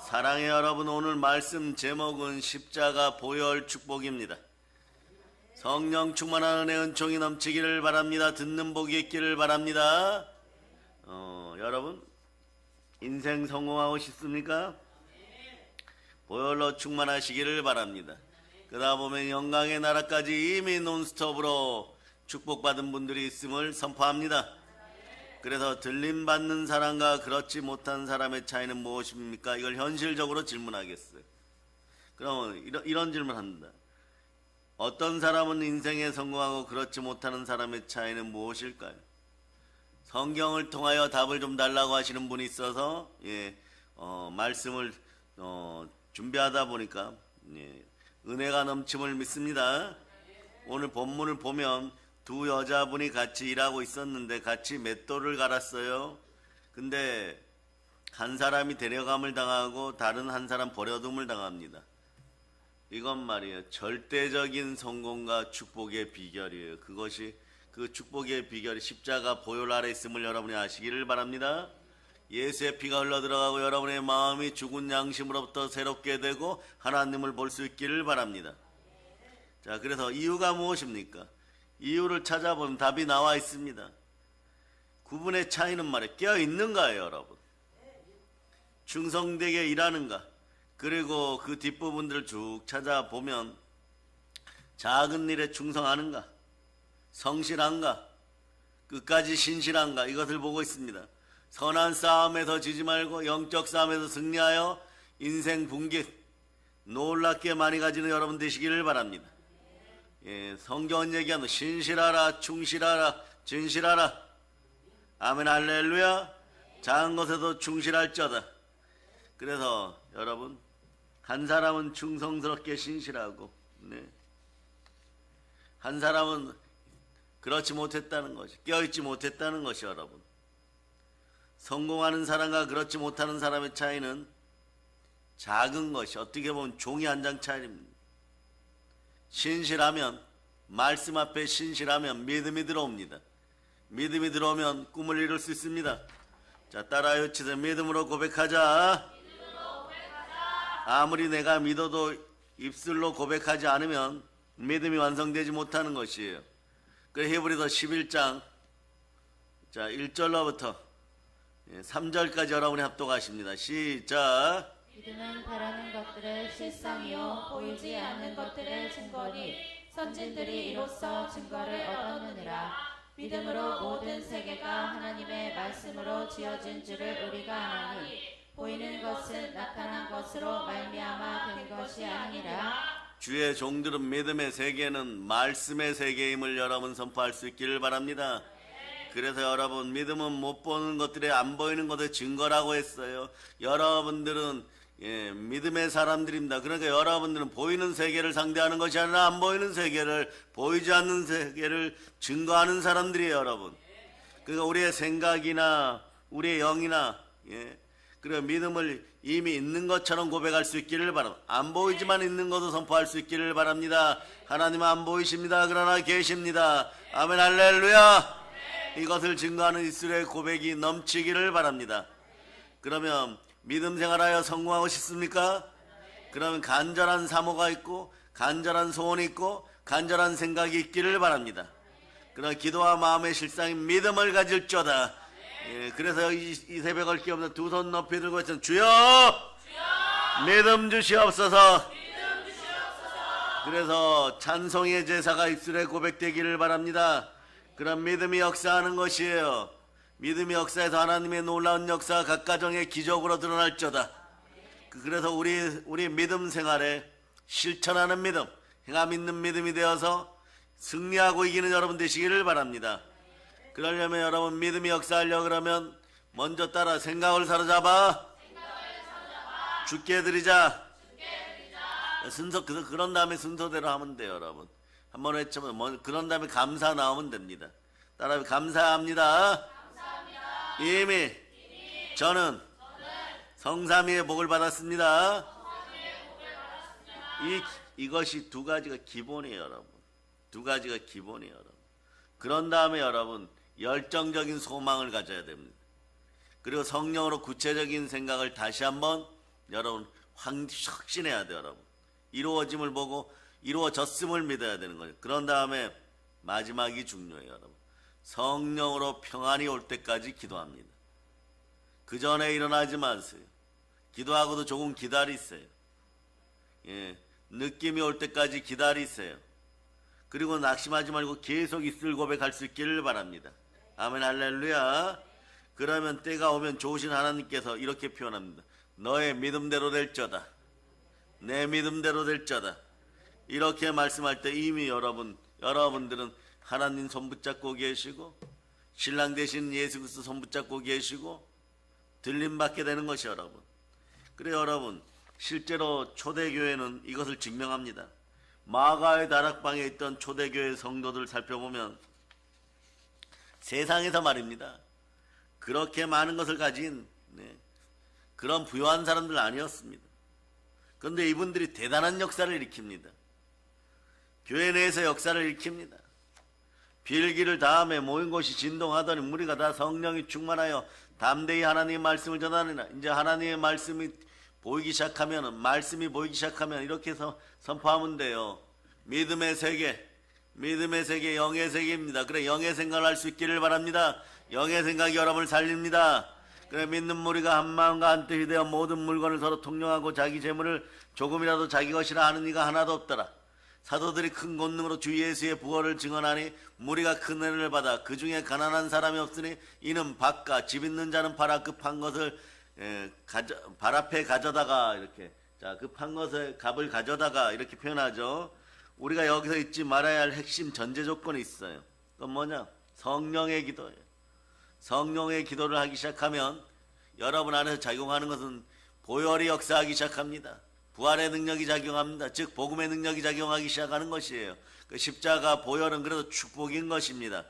사랑의 여러분, 오늘 말씀 제목은 십자가 보혈 축복입니다. 성령 충만한 은혜 은총이 넘치기를 바랍니다. 듣는 복이 있기를 바랍니다. 여러분, 인생 성공하고 싶습니까? 보혈로 충만하시기를 바랍니다. 그러다 보면 영광의 나라까지 이미 논스톱으로 축복받은 분들이 있음을 선포합니다. 그래서 들림받는 사람과 그렇지 못한 사람의 차이는 무엇입니까? 이걸 현실적으로 질문하겠어요. 그럼 이런 질문합니다. 어떤 사람은 인생에 성공하고 그렇지 못하는 사람의 차이는 무엇일까요? 성경을 통하여 답을 좀 달라고 하시는 분이 있어서 말씀을 준비하다 보니까 은혜가 넘침을 믿습니다. 오늘 본문을 보면 두 여자분이 같이 일하고 있었는데 같이 맷돌을 갈았어요. 근데 한 사람이 데려감을 당하고 다른 한 사람 버려둠을 당합니다. 이건 말이에요, 절대적인 성공과 축복의 비결이에요. 그것이 그 축복의 비결이 십자가 보혈 아래 있음을 여러분이 아시기를 바랍니다. 예수의 피가 흘러들어가고 여러분의 마음이 죽은 양심으로부터 새롭게 되고 하나님을 볼 수 있기를 바랍니다. 자, 그래서 이유가 무엇입니까? 이유를 찾아보면 답이 나와 있습니다. 구분의 차이는 말이에요, 껴있는가요, 여러분? 충성되게 일하는가? 그리고 그 뒷부분들을 쭉 찾아보면 작은 일에 충성하는가? 성실한가? 끝까지 신실한가? 이것을 보고 있습니다. 선한 싸움에서 지지 말고 영적 싸움에서 승리하여 인생 분깃 놀랍게 많이 가지는 여러분 되시기를 바랍니다. 성경은 얘기하는 신실하라, 충실하라, 진실하라. 아멘, 할렐루야. 작은 것에도 충실할저다. 그래서 여러분, 한 사람은 충성스럽게 신실하고 한 사람은 그렇지 못했다는 것이, 껴있지 못했다는 것이 여러분, 성공하는 사람과 그렇지 못하는 사람의 차이는 작은 것이, 어떻게 보면 종이 한 장 차이입니다. 신실하면, 말씀 앞에 신실하면 믿음이 들어옵니다. 믿음이 들어오면 꿈을 이룰 수 있습니다. 자, 따라 외치세요. 믿음으로 고백하자. 아무리 내가 믿어도 입술로 고백하지 않으면 믿음이 완성되지 못하는 것이에요. 그래서 히브리서 11장 1절로부터 3절까지 여러분이 합독하십니다. 시작. 믿음은 바라는 것들의 실상이요 보이지 않는 것들의 증거니 선진들이 이로써 증거를 얻었느니라. 믿음으로 모든 세계가 하나님의 말씀으로 지어진 줄을 우리가 아나니 보이는 것은 나타난 것으로 말미암아 된 것이 아니라. 주의 종들은 믿음의 세계는 말씀의 세계임을 여러분 선포할 수 있기를 바랍니다. 그래서 여러분, 믿음은 못 보는 것들에 안 보이는 것의 증거라고 했어요. 여러분들은 믿음의 사람들입니다. 그러니까 여러분들은 보이는 세계를 상대하는 것이 아니라 안 보이는 세계를, 보이지 않는 세계를 증거하는 사람들이에요, 여러분. 그러니까 우리의 생각이나 우리의 영이나 그리고 믿음을 이미 있는 것처럼 고백할 수 있기를 바랍니다. 안 보이지만 있는 것도 선포할 수 있기를 바랍니다. 하나님은 안 보이십니다. 그러나 계십니다. 아멘, 할렐루야. 이것을 증거하는 입술의 고백이 넘치기를 바랍니다. 그러면 믿음 생활하여 성공하고 싶습니까? 그러면 간절한 사모가 있고 간절한 소원이 있고 간절한 생각이 있기를 바랍니다. 그러나 기도와 마음의 실상인 믿음을 가질저다. 그래서 이 새벽을 깨우면서 두 손 높이 들고 있으면 주여, 믿음 주시옵소서. 그래서 찬송의 제사가 입술에 고백되기를 바랍니다. 그런 믿음이 역사하는 것이에요. 믿음이 역사해서 하나님의 놀라운 역사가 각 가정에 기적으로 드러날저다. 그래서 우리 믿음 생활에 실천하는 믿음, 행함 있는 믿음이 되어서 승리하고 이기는 여러분 되시기를 바랍니다. 그러려면 여러분, 믿음이 역사하려고 그러면 먼저 따라 생각을 사로잡아 주께 드리자. 순서 그런 다음에 순서대로 하면 돼요, 여러분. 한번 외치면 그런 다음에 감사 나오면 됩니다. 따라 감사합니다. 이미 저는 성삼위의 복을 받았습니다. 이것이 두 가지가 기본이에요, 여러분. 두 가지가 기본이에요, 여러분. 그런 다음에 여러분, 열정적인 소망을 가져야 됩니다. 그리고 성령으로 구체적인 생각을 다시 한번 여러분 확신해야 돼요. 여러분 이루어짐을 보고 이루어졌음을 믿어야 되는 거예요. 그런 다음에 마지막이 중요해요. 여러분 성령으로 평안이 올 때까지 기도합니다. 그 전에 일어나지 마세요. 기도하고도 조금 기다리세요. 느낌이 올 때까지 기다리세요. 그리고 낙심하지 말고 계속 있을 고백할 수 있기를 바랍니다. 아멘 할렐루야. 그러면 때가 오면 좋으신 하나님께서 이렇게 표현합니다. 너의 믿음대로 될저다. 내 믿음대로 될저다. 이렇게 말씀할 때 이미 여러분들은 하나님 손 붙잡고 계시고 신랑 되신 예수 그리스도 손 붙잡고 계시고 들림받게 되는 것이 여러분. 그래 여러분 실제로 초대교회는 이것을 증명합니다. 마가의 다락방에 있던 초대교회 성도들 살펴보면 세상에서 말입니다. 그렇게 많은 것을 가진 그런 부유한 사람들 아니었습니다. 그런데 이분들이 대단한 역사를 일으킵니다. 교회 내에서 역사를 일으킵니다. 빌기를 다음에 모인 곳이 진동하더니 무리가 다 성령이 충만하여 담대히 하나님의 말씀을 전하느니라. 이제 하나님의 말씀이 보이기 시작하면 이렇게 해서 선포하면 돼요. 믿음의 세계, 영의 세계입니다. 그래 영의 생각을 할 수 있기를 바랍니다. 영의 생각이 여러분을 살립니다. 그래 믿는 무리가 한 마음과 한 뜻이 되어 모든 물건을 서로 통용하고 자기 재물을 조금이라도 자기 것이라 하는 이가 하나도 없더라. 사도들이 큰 권능으로 주 예수의 부활을 증언하니 무리가 큰 은혜를 받아 그 중에 가난한 사람이 없으니 이는 밭과 집 있는 자는 팔아 급한 것을 발 앞에 가져다가 이렇게 급한 것을 값을 가져다가 이렇게 표현하죠. 우리가 여기서 잊지 말아야 할 핵심 전제 조건이 있어요. 그건 뭐냐? 성령의 기도예요. 성령의 기도를 하기 시작하면 여러분 안에서 작용하는 것은 보혈이 역사하기 시작합니다. 부활의 능력이 작용합니다. 즉 복음의 능력이 작용하기 시작하는 것이에요. 그 십자가 보혈은 그래도 축복인 것입니다.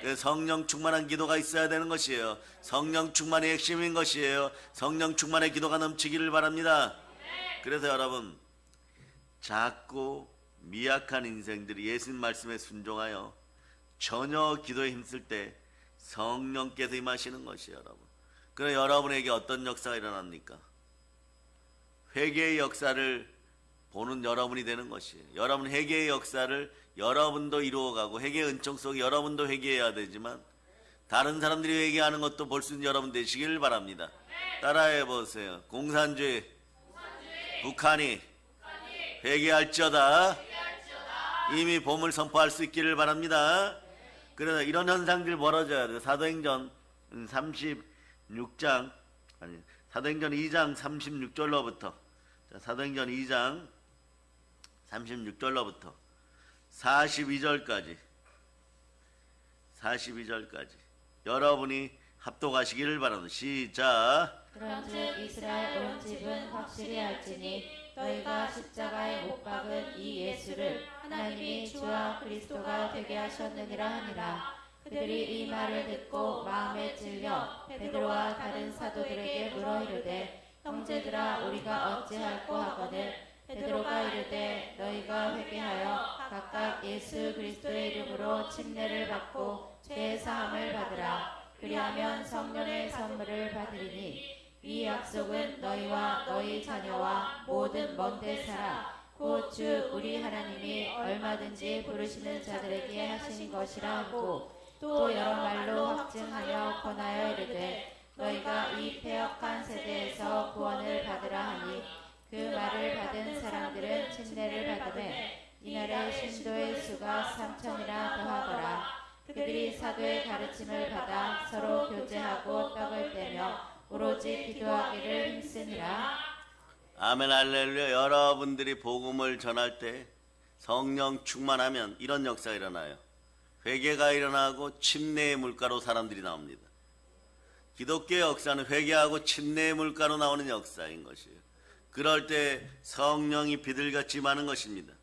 그 성령 충만한 기도가 있어야 되는 것이에요. 성령 충만이 핵심인 것이에요. 성령 충만의 기도가 넘치기를 바랍니다. 그래서 여러분 작고 미약한 인생들이 예수님 말씀에 순종하여 전혀 기도에 힘쓸 때 성령께서 임하시는 것이에요. 여러분 그래 여러분에게 어떤 역사가 일어납니까? 회개의 역사를 보는 여러분이 되는 것이에요. 여러분 회개의 역사를 여러분도 이루어가고 회개의 은총 속에 여러분도 회개해야 되지만 다른 사람들이 회개하는 것도 볼 수 있는 여러분 되시길 바랍니다. 따라해 보세요. 공산주의 북한이 회개할지어다. 이미 봄을 선포할 수 있기를 바랍니다. 그래서 이런 현상들이 벌어져야 돼요. 사도행전 36장 사도행전 2장 36절로부터 사도행전 2장 36절로부터 42절까지 여러분이 합독하시기를 바랍니다. 시작. 그런즉 이스라엘 온 집은 확실히 알지니 너희가 십자가에 못 박은 이 예수를 하나님이 주와 그리스도가 되게 하셨느니라 하니라. 그들이 이 말을 듣고 마음에 찔려 베드로와 다른 사도들에게 물어 이르되 형제들아 우리가 어찌할꼬 하거늘 베드로가 이르되 너희가 회개하여 각각 예수 그리스도의 이름으로 침례를 받고 죄 사함을 받으라. 그리하면 성령의 선물을 받으리니 이 약속은 너희와 너희 자녀와 모든 먼데 살아 곧 주 우리 하나님이 얼마든지 부르시는 자들에게 하신 것이라 하고 또 여러 말로 확증하여 권하여 이르되 너희가 이 패역한 세대에서 구원을 받으라 하니 그 말을 받은 사람들은 침례를 받으되 이날의 신도의 수가 3,000이나 더하더라. 그들이 사도의 가르침을 받아 서로 교제하고 떡을 떼며 오로지 기도하기를 힘쓰니라. 아멘 할렐루야. 여러분들이 복음을 전할 때 성령 충만하면 이런 역사가 일어나요. 회개가 일어나고 침례의 물가로 사람들이 나옵니다. 기독교의 역사는 회개하고 침례의 물가로 나오는 역사인 것이에요. 그럴 때 성령이 비둘기같이 임하는 것입니다.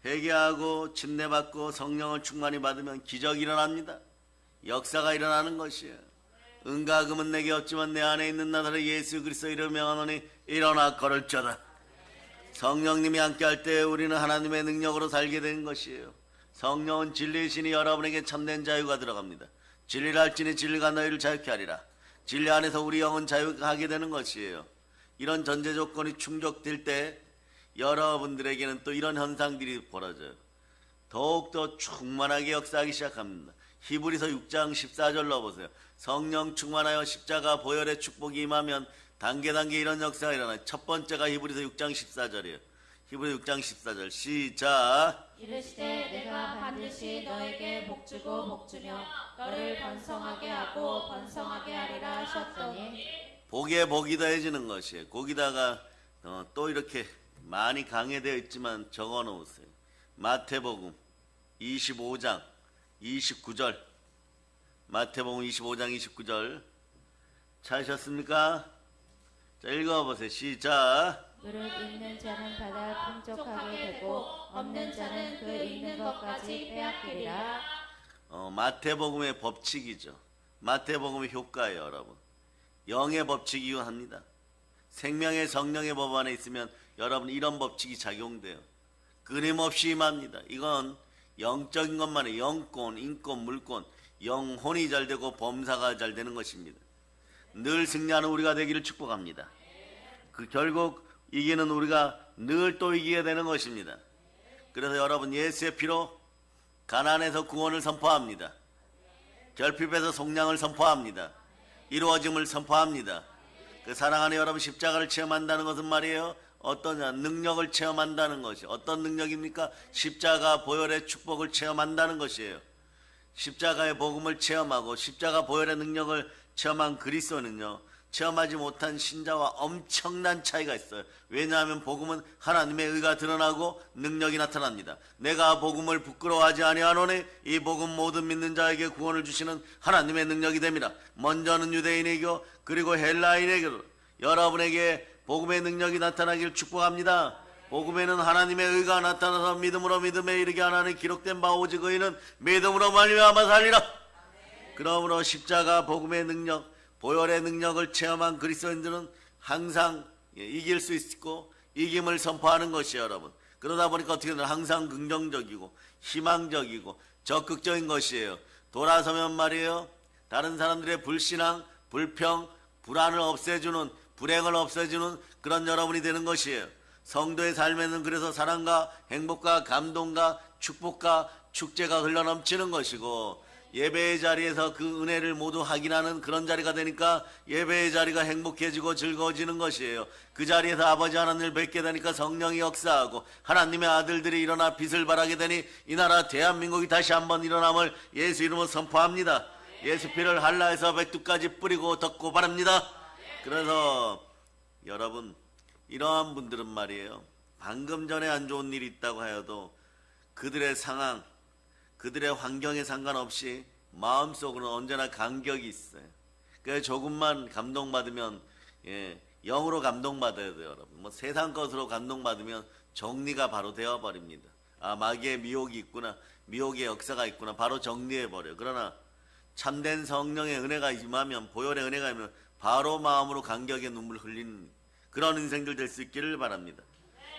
회개하고 침례받고 성령을 충만히 받으면 기적이 일어납니다. 역사가 일어나는 것이에요. 은과 금은 내게 없지만 내 안에 있는 나사렛 예수 그리스도 이름을 명하노니 일어나 걸을지어다. 성령님이 함께할 때 우리는 하나님의 능력으로 살게 되는 것이에요. 성령은 진리의 신이 여러분에게 참된 자유가 들어갑니다. 진리를 알지니 진리가 너희를 자유케 하리라. 진리 안에서 우리 영은 자유하게 되는 것이에요. 이런 전제 조건이 충족될 때 여러분들에게는 또 이런 현상들이 벌어져요. 더욱더 충만하게 역사하기 시작합니다. 히브리서 6장 14절로 보세요. 성령 충만하여 십자가 보혈의 축복이 임하면 단계 이런 역사가 일어나요. 첫 번째가 히브리서 6장 14절이에요. 히브리서 6장 14절 시작. 이르시되 내가 반드시 너에게 복주고 복주며 너를 번성하게 하고 번성하게 하리라 하셨더니 복에 복이 더해지는 것이에요. 거기다가 또 이렇게 많이 강해되어 있지만 적어 놓으세요. 마태복음 25장 29절. 마태복음 25장 29절 찾으셨습니까? 자, 읽어보세요. 시작. 무릇 있는 자는 받아 풍족하게 되고 없는 자는 그 있는 것까지 빼앗기리라. 마태복음의 법칙이죠. 마태복음의 효과예요, 여러분. 영의 법칙이기도 합니다. 생명의 성령의 법 안에 있으면 여러분 이런 법칙이 작용돼요. 끊임없이 임합니다. 이건 영적인 것만이 영권, 인권, 물권, 영혼이 잘 되고 범사가 잘 되는 것입니다. 늘 승리하는 우리가 되기를 축복합니다. 결국 이기는 우리가 늘 또 이기게 되는 것입니다. 그래서 여러분 예수의 피로 가난에서 구원을 선포합니다. 결핍에서 속량을 선포합니다. 이루어짐을 선포합니다. 그 사랑하는 여러분 십자가를 체험한다는 것은 말이에요. 어떠냐? 능력을 체험한다는 것이 어떤 능력입니까? 십자가 보혈의 축복을 체험한다는 것이에요. 십자가의 복음을 체험하고 십자가 보혈의 능력을 체험한 그리스도는요, 체험하지 못한 신자와 엄청난 차이가 있어요. 왜냐하면 복음은 하나님의 의가 드러나고 능력이 나타납니다. 내가 복음을 부끄러워하지 아니하노니 이 복음 모든 믿는 자에게 구원을 주시는 하나님의 능력이 됩니다. 먼저는 유대인에게요, 그리고 헬라인에게도 여러분에게 복음의 능력이 나타나길 축복합니다. 복음에는 하나님의 의가 나타나서 믿음으로 믿음에 이르게 하나니 기록된 바 오직 의인은 믿음으로 말미암아 살리라. 그러므로 십자가 복음의 능력, 보혈의 능력을 체험한 그리스도인들은 항상 이길 수 있고 이김을 선포하는 것이에요, 여러분. 그러다 보니까 어떻게 되나 항상 긍정적이고 희망적이고 적극적인 것이에요. 돌아서면 말이에요, 다른 사람들의 불신앙, 불평, 불안을 없애주는, 불행을 없애주는 그런 여러분이 되는 것이에요. 성도의 삶에는 그래서 사랑과 행복과 감동과 축복과 축제가 흘러넘치는 것이고, 예배의 자리에서 그 은혜를 모두 확인하는 그런 자리가 되니까 예배의 자리가 행복해지고 즐거워지는 것이에요. 그 자리에서 아버지 하나님을 뵙게 되니까 성령이 역사하고 하나님의 아들들이 일어나 빛을 발하게 되니 이 나라 대한민국이 다시 한번 일어남을 예수 이름으로 선포합니다. 예수 피를 한라에서 백두까지 뿌리고 덮고 바랍니다. 그래서 여러분, 이러한 분들은 말이에요, 방금 전에 안 좋은 일이 있다고 하여도 그들의 상황, 그들의 환경에 상관없이 마음속으로는 언제나 감격이 있어요. 그래서 조금만 감동받으면 영으로 감동받아야 돼요, 여러분. 뭐 세상 것으로 감동받으면 정리가 바로 되어버립니다. 아, 마귀의 미혹이 있구나, 미혹의 역사가 있구나, 바로 정리해버려요. 그러나 참된 성령의 은혜가 임하면, 보혈의 은혜가 임하면 바로 마음으로 감격의 눈물 흘리는 그런 인생들 될 수 있기를 바랍니다.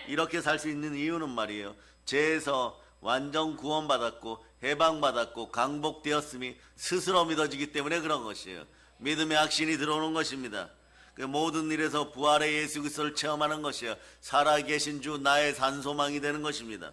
이렇게 살 수 있는 이유는 말이에요, 죄에서 완전 구원받았고 해방받았고 강복되었음이 스스로 믿어지기 때문에 그런 것이에요. 믿음의 확신이 들어오는 것입니다. 그 모든 일에서 부활의 예수 그리스도를 체험하는 것이에요. 살아계신 주 나의 산소망이 되는 것입니다.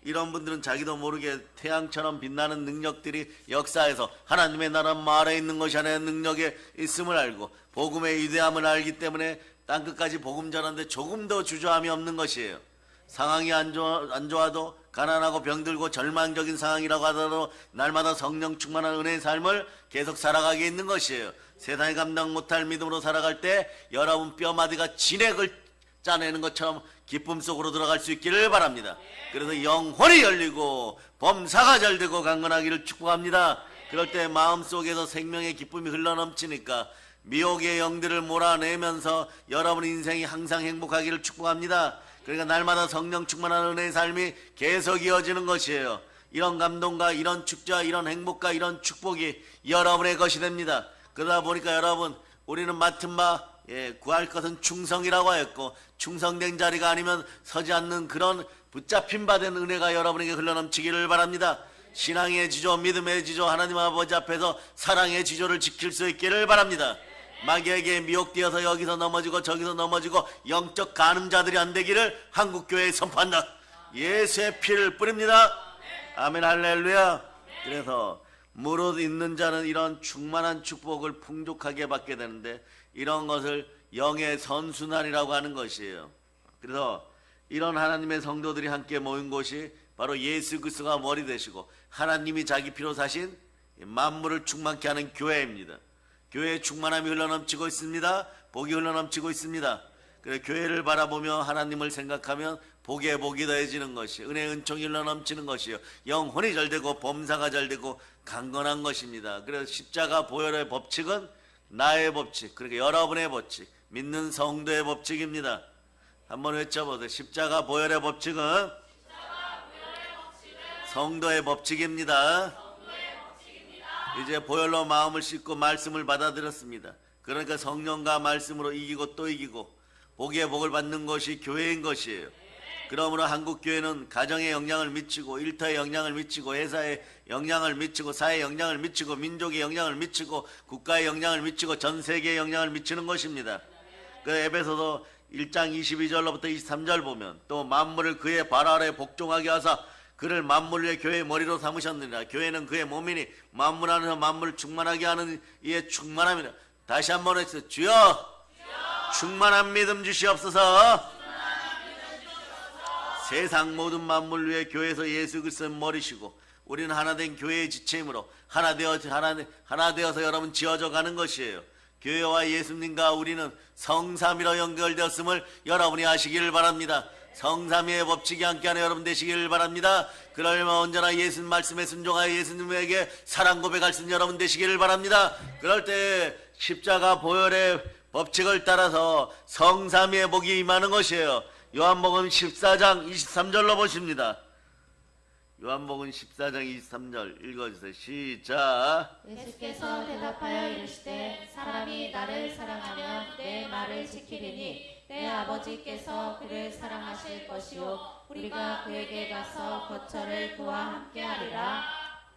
이런 분들은 자기도 모르게 태양처럼 빛나는 능력들이 역사에서 하나님의 나라 말에 있는 것이 아니라 능력에 있음을 알고 복음의 위대함을 알기 때문에 땅끝까지 복음 전하는데 조금 더 주저함이 없는 것이에요. 상황이 안 좋아도 가난하고 병들고 절망적인 상황이라고 하더라도 날마다 성령 충만한 은혜의 삶을 계속 살아가게 있는 것이에요. 세상이 감당 못할 믿음으로 살아갈 때 여러분 뼈마디가 진액을 짜내는 것처럼 기쁨 속으로 들어갈 수 있기를 바랍니다. 그래서 영혼이 열리고 범사가 잘 되고 강건하기를 축복합니다. 그럴 때 마음속에서 생명의 기쁨이 흘러넘치니까 미혹의 영들을 몰아내면서 여러분 인생이 항상 행복하기를 축복합니다. 그러니까 날마다 성령 충만한 은혜의 삶이 계속 이어지는 것이에요. 이런 감동과 이런 축제와 이런 행복과 이런 축복이 여러분의 것이 됩니다. 그러다 보니까 여러분, 우리는 맡은 바 구할 것은 충성이라고 하였고, 충성된 자리가 아니면 서지 않는 그런 붙잡힌 바 된 은혜가 여러분에게 흘러넘치기를 바랍니다. 신앙의 지조, 믿음의 지조, 하나님 아버지 앞에서 사랑의 지조를 지킬 수 있기를 바랍니다. 마귀에게 미혹되어서 여기서 넘어지고 저기서 넘어지고 영적 간음자들이 안 되기를 한국교회에 선포한다. 예수의 피를 뿌립니다. 아멘 할렐루야. 그래서 무릇 있는 자는 이런 충만한 축복을 풍족하게 받게 되는데 이런 것을 영의 선순환이라고 하는 것이에요. 그래서 이런 하나님의 성도들이 함께 모인 곳이 바로 예수 그리스도가 머리 되시고 하나님이 자기 피로 사신 만물을 충만케 하는 교회입니다. 교회에 충만함이 흘러넘치고 있습니다. 복이 흘러넘치고 있습니다. 그래 교회를 바라보며 하나님을 생각하면 복에 복이 더해지는 것이 은혜의 은총이 흘러넘치는 것이요 영혼이 잘되고 범사가 잘되고 강건한 것입니다. 그래서 십자가 보혈의 법칙은 나의 법칙, 그러니까 여러분의 법칙, 믿는 성도의 법칙입니다. 한번 외쳐보세요. 십자가 보혈의 법칙은 성도의 법칙입니다. 이제 보혈로 마음을 씻고 말씀을 받아들였습니다. 그러니까 성령과 말씀으로 이기고 또 이기고 복의 복을 받는 것이 교회인 것이에요. 그러므로 한국교회는 가정에 영향을 미치고 일터에 영향을 미치고 회사에 영향을 미치고 사회에 영향을 미치고 민족에 영향을 미치고 국가에 영향을 미치고 전 세계에 영향을 미치는 것입니다. 그 에베소서 1장 22절로부터 23절 보면 또 만물을 그의 발 아래 복종하게 하사 그를 만물의 교회의 머리로 삼으셨느니라. 교회는 그의 몸이니 만물 안에서 만물을 충만하게 하는 이의 충만함이라. 다시 한번 해주세요. 주여 충만한 믿음 주시옵소서. 세상 모든 만물 위에 교회에서 예수 그리스도의 머리시고 우리는 하나된 교회의 지체이므로 하나 되어서 여러분 지어져 가는 것이에요. 교회와 예수님과 우리는 성삼위로 연결되었음을 여러분이 아시기를 바랍니다. 성삼위의 법칙이 함께하는 여러분 되시기를 바랍니다. 그러면 언제나 예수님 말씀에 순종하여 예수님에게 사랑 고백할 수 있는 여러분 되시기를 바랍니다. 그럴 때 십자가 보혈의 법칙을 따라서 성삼위의 복이 임하는 것이에요. 요한복음 14장 23절로 보십니다. 요한복음 14장 23절 읽어주세요. 시작. 예수께서 대답하여 이르시되 사람이 나를 사랑하면 내 말을 지키리니 내 아버지께서 그를 사랑하실 것이요 우리가 그에게 가서 거처를 그와 함께하리라.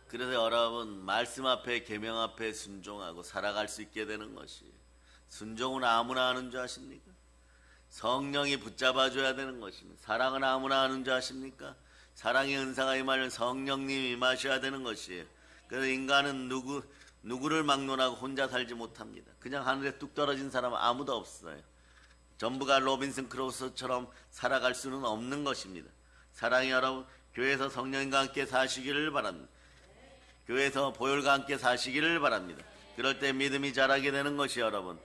그래서 여러분 말씀 앞에 계명 앞에 순종하고 살아갈 수 있게 되는 것이 순종은 아무나 하는 줄 아십니까? 성령이 붙잡아줘야 되는 것입니다. 사랑은 아무나 하는 줄 아십니까? 사랑의 은사가 임하면 성령님이 임하셔야 되는 것이에요. 그래서 인간은 누구를 막론하고 혼자 살지 못합니다. 그냥 하늘에 뚝 떨어진 사람은 아무도 없어요. 전부가 로빈슨 크루소처럼 살아갈 수는 없는 것입니다. 사랑의 여러분, 교회에서 성령님과 함께 사시기를 바랍니다. 교회에서 보혈과 함께 사시기를 바랍니다. 그럴 때 믿음이 자라게 되는 것이 여러분.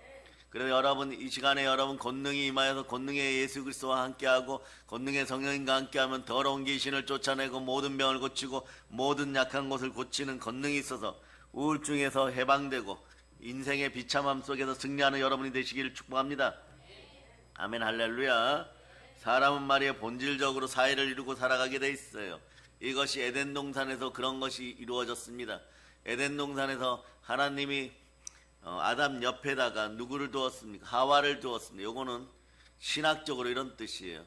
그래서 여러분 이 시간에 여러분 권능이 임하여서 권능의 예수 그리스도와 함께하고 권능의 성령님과 함께하면 더러운 귀신을 쫓아내고 모든 병을 고치고 모든 약한 것을 고치는 권능이 있어서 우울증에서 해방되고 인생의 비참함 속에서 승리하는 여러분이 되시기를 축복합니다. 아멘 할렐루야. 사람은 말이야 본질적으로 사회를 이루고 살아가게 돼 있어요. 이것이 에덴 동산에서 그런 것이 이루어졌습니다. 에덴 동산에서 하나님이 아담 옆에다가 누구를 두었습니까? 하와를 두었습니다. 요거는 신학적으로 이런 뜻이에요.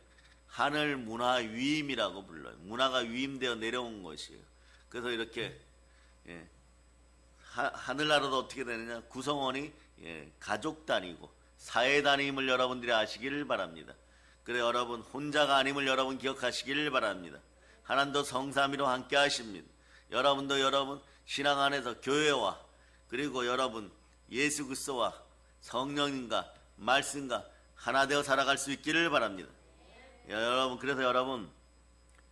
하늘 문화 위임이라고 불러요. 문화가 위임되어 내려온 것이에요. 그래서 이렇게 하늘나라도 어떻게 되느냐? 구성원이 가족 단위고 사회 단위임을 여러분들이 아시기를 바랍니다. 그래 여러분 혼자가 아님을 여러분 기억하시기를 바랍니다. 하나님도 성삼위로 함께 하십니다. 여러분도 여러분 신앙 안에서 교회와 그리고 여러분 예수 그리스도와 성령님과 말씀과 하나 되어 살아갈 수 있기를 바랍니다. 여러분 그래서 여러분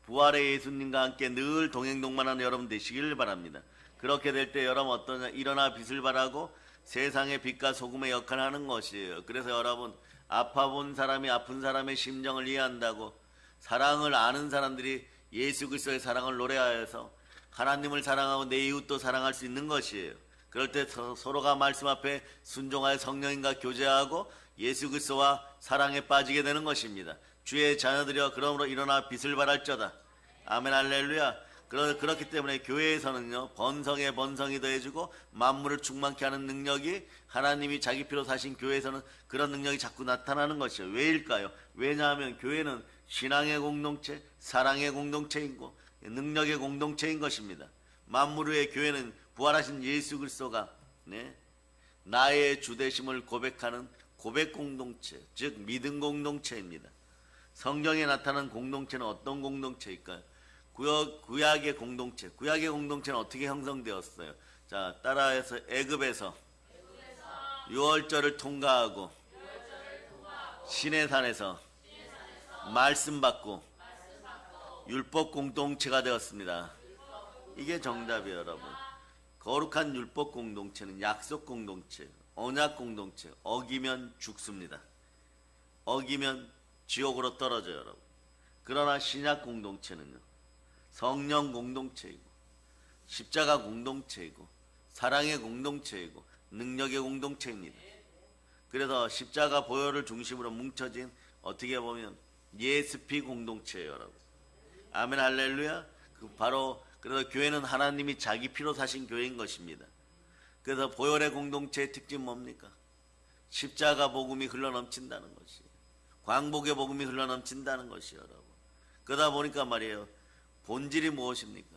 부활의 예수님과 함께 늘 동행동반하는 여러분 되시기를 바랍니다. 그렇게 될 때 여러분 어떠냐? 일어나 빛을 발하고 세상의 빛과 소금의 역할을 하는 것이에요. 그래서 여러분 아파본 사람이 아픈 사람의 심정을 이해한다고 사랑을 아는 사람들이 예수 그리스도의 사랑을 노래하여서 하나님을 사랑하고 내 이웃도 사랑할 수 있는 것이에요. 그럴 때 서로가 말씀 앞에 순종하여 성령님과 교제하고 예수 그리스도와 사랑에 빠지게 되는 것입니다. 주의 자녀들이여 그러므로 일어나 빛을 발할지어다. 아멘 할렐루야. 그렇기 때문에 교회에서는요 번성에 번성이 더해지고 만물을 충만케 하는 능력이 하나님이 자기 피로 사신 교회에서는 그런 능력이 자꾸 나타나는 것이에요. 왜일까요? 왜냐하면 교회는 신앙의 공동체, 사랑의 공동체이고 능력의 공동체인 것입니다. 만물 위의 교회는 부활하신 예수 그리스도가 나의 주되심을 고백하는 고백 공동체, 즉 믿음 공동체입니다. 성경에 나타난 공동체는 어떤 공동체일까요? 구약의 공동체. 구약의 공동체는 어떻게 형성되었어요? 자, 따라해서 애굽에서 유월절을 통과하고 시내산에서 말씀 받고 율법 공동체가 되었습니다. 이게 정답이에요, 여러분. 거룩한 율법 공동체는 약속 공동체, 언약 공동체. 어기면 죽습니다. 어기면 지옥으로 떨어져요, 여러분. 그러나 신약 공동체는요, 성령 공동체이고 십자가 공동체이고 사랑의 공동체이고 능력의 공동체입니다. 그래서 십자가 보혈을 중심으로 뭉쳐진 어떻게 보면 예스피 공동체예요, 여러분. 아멘 할렐루야. 그래서 교회는 하나님이 자기 피로 사신 교회인 것입니다. 그래서 보혈의 공동체의 특징은 뭡니까? 십자가 복음이 흘러넘친다는 것이, 광복의 복음이 흘러넘친다는 것이, 여러분. 그러다 보니까 말이에요, 본질이 무엇입니까?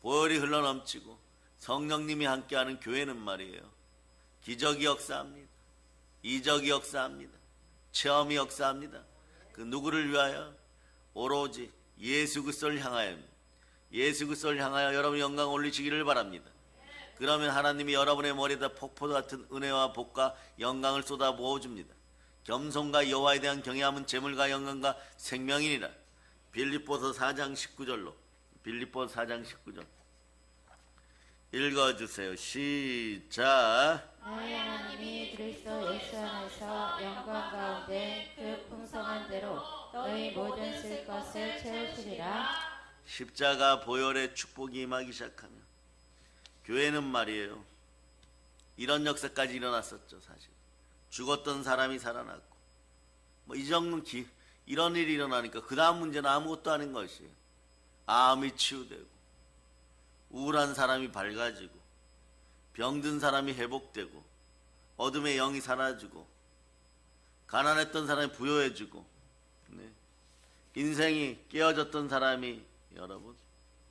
보혈이 흘러넘치고 성령님이 함께하는 교회는 말이에요, 기적이 역사합니다. 이적이 역사합니다. 체험이 역사합니다. 그 누구를 위하여? 오로지 예수 그리스도를 향하여입니다. 예수 그리스도를 향하여 여러분 영광 올리시기를 바랍니다. 그러면 하나님이 여러분의 머리에다 폭포 같은 은혜와 복과 영광을 쏟아 부어줍니다. 겸손과 여호와에 대한 경외함은 재물과 영광과 생명이니라. 빌립보서 4장 19절로, 빌립보서 4장 19절 읽어주세요. 시작. 너희 하나님이 그리스도 예수 안에서 영광 가운데 그 풍성한 대로 너희 모든 쓸 것을 채우시리라. 십자가 보혈의 축복이 임하기 시작하면 교회는 말이에요, 이런 역사까지 일어났었죠. 사실 죽었던 사람이 살아났고 뭐 이 정도는 이런 일이 일어나니까 그 다음 문제는 아무것도 아닌 것이에요. 암이 치유되고 우울한 사람이 밝아지고 병든 사람이 회복되고 어둠의 영이 사라지고 가난했던 사람이 부유해지고, 네, 인생이 깨어졌던 사람이 여러분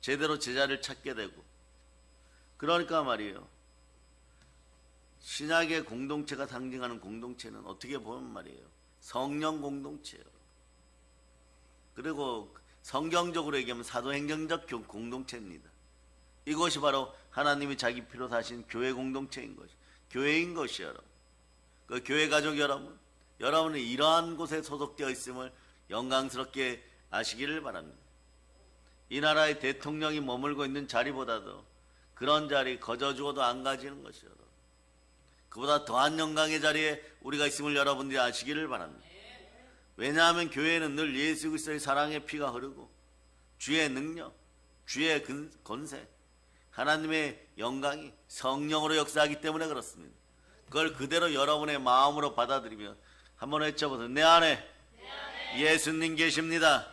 제대로 제자를 찾게 되고, 그러니까 말이에요, 신약의 공동체가 상징하는 공동체는 어떻게 보면 말이에요, 성령 공동체예요. 그리고 성경적으로 얘기하면 사도행정적 공동체입니다. 이것이 바로 하나님이 자기 피로 사신 교회 공동체인 것이, 교회인 것이요, 여러분. 그 교회 가족 여러분, 여러분이 이러한 곳에 소속되어 있음을 영광스럽게 아시기를 바랍니다. 이 나라의 대통령이 머물고 있는 자리보다도 그런 자리 거저 죽어도 안 가지는 것이요, 여러분. 그보다 더한 영광의 자리에 우리가 있음을 여러분들이 아시기를 바랍니다. 왜냐하면 교회는 늘 예수 그리스도의 사랑의 피가 흐르고 주의 능력, 주의 권세, 하나님의 영광이 성령으로 역사하기 때문에 그렇습니다. 그걸 그대로 여러분의 마음으로 받아들이며 한번 외쳐보세요. 내 안에 예수님 계십니다.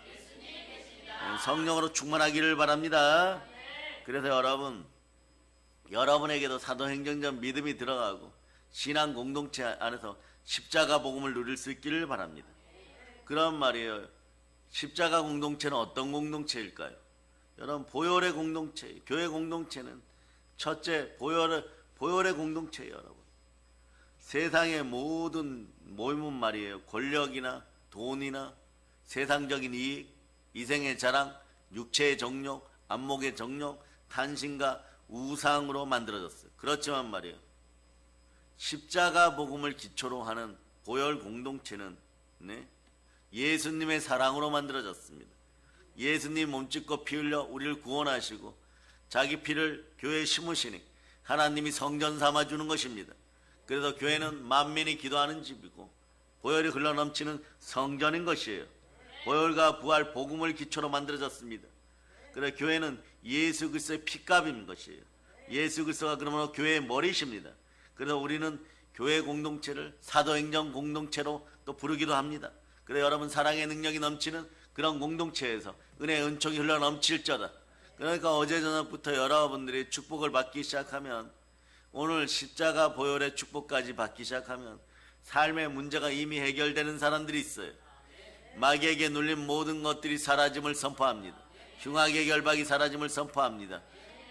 성령으로 충만하기를 바랍니다. 그래서 여러분에게도 사도행정적 믿음이 들어가고 신앙 공동체 안에서 십자가 복음을 누릴 수 있기를 바랍니다. 그런 말이에요. 십자가 공동체는 어떤 공동체일까요? 여러분, 보혈의 공동체, 교회 공동체는 첫째 보혈의 공동체예요, 여러분. 세상의 모든 모임은 말이에요, 권력이나 돈이나 세상적인 이익, 이생의 자랑, 육체의 정욕, 안목의 정욕, 탄신과 우상으로 만들어졌어요. 그렇지만 말이에요, 십자가 복음을 기초로 하는 보혈 공동체는, 네, 예수님의 사랑으로 만들어졌습니다. 예수님 몸짓고 피 흘려 우리를 구원하시고 자기 피를 교회에 심으시니 하나님이 성전 삼아주는 것입니다. 그래서 교회는 만민이 기도하는 집이고 보혈이 흘러넘치는 성전인 것이에요. 보혈과 부활 복음을 기초로 만들어졌습니다. 그래서 교회는 예수 그리스도의 피값인 것이에요. 예수 그리스도가 그러므로 교회의 머리십니다. 그래서 우리는 교회 공동체를 사도행정 공동체로 또 부르기도 합니다. 그래서 여러분, 사랑의 능력이 넘치는 그런 공동체에서 은혜의 은총이 흘러 넘칠저다. 그러니까 어제 저녁부터 여러분들이 축복을 받기 시작하면, 오늘 십자가 보혈의 축복까지 받기 시작하면 삶의 문제가 이미 해결되는 사람들이 있어요. 마귀에게 눌린 모든 것들이 사라짐을 선포합니다. 흉악의 결박이 사라짐을 선포합니다.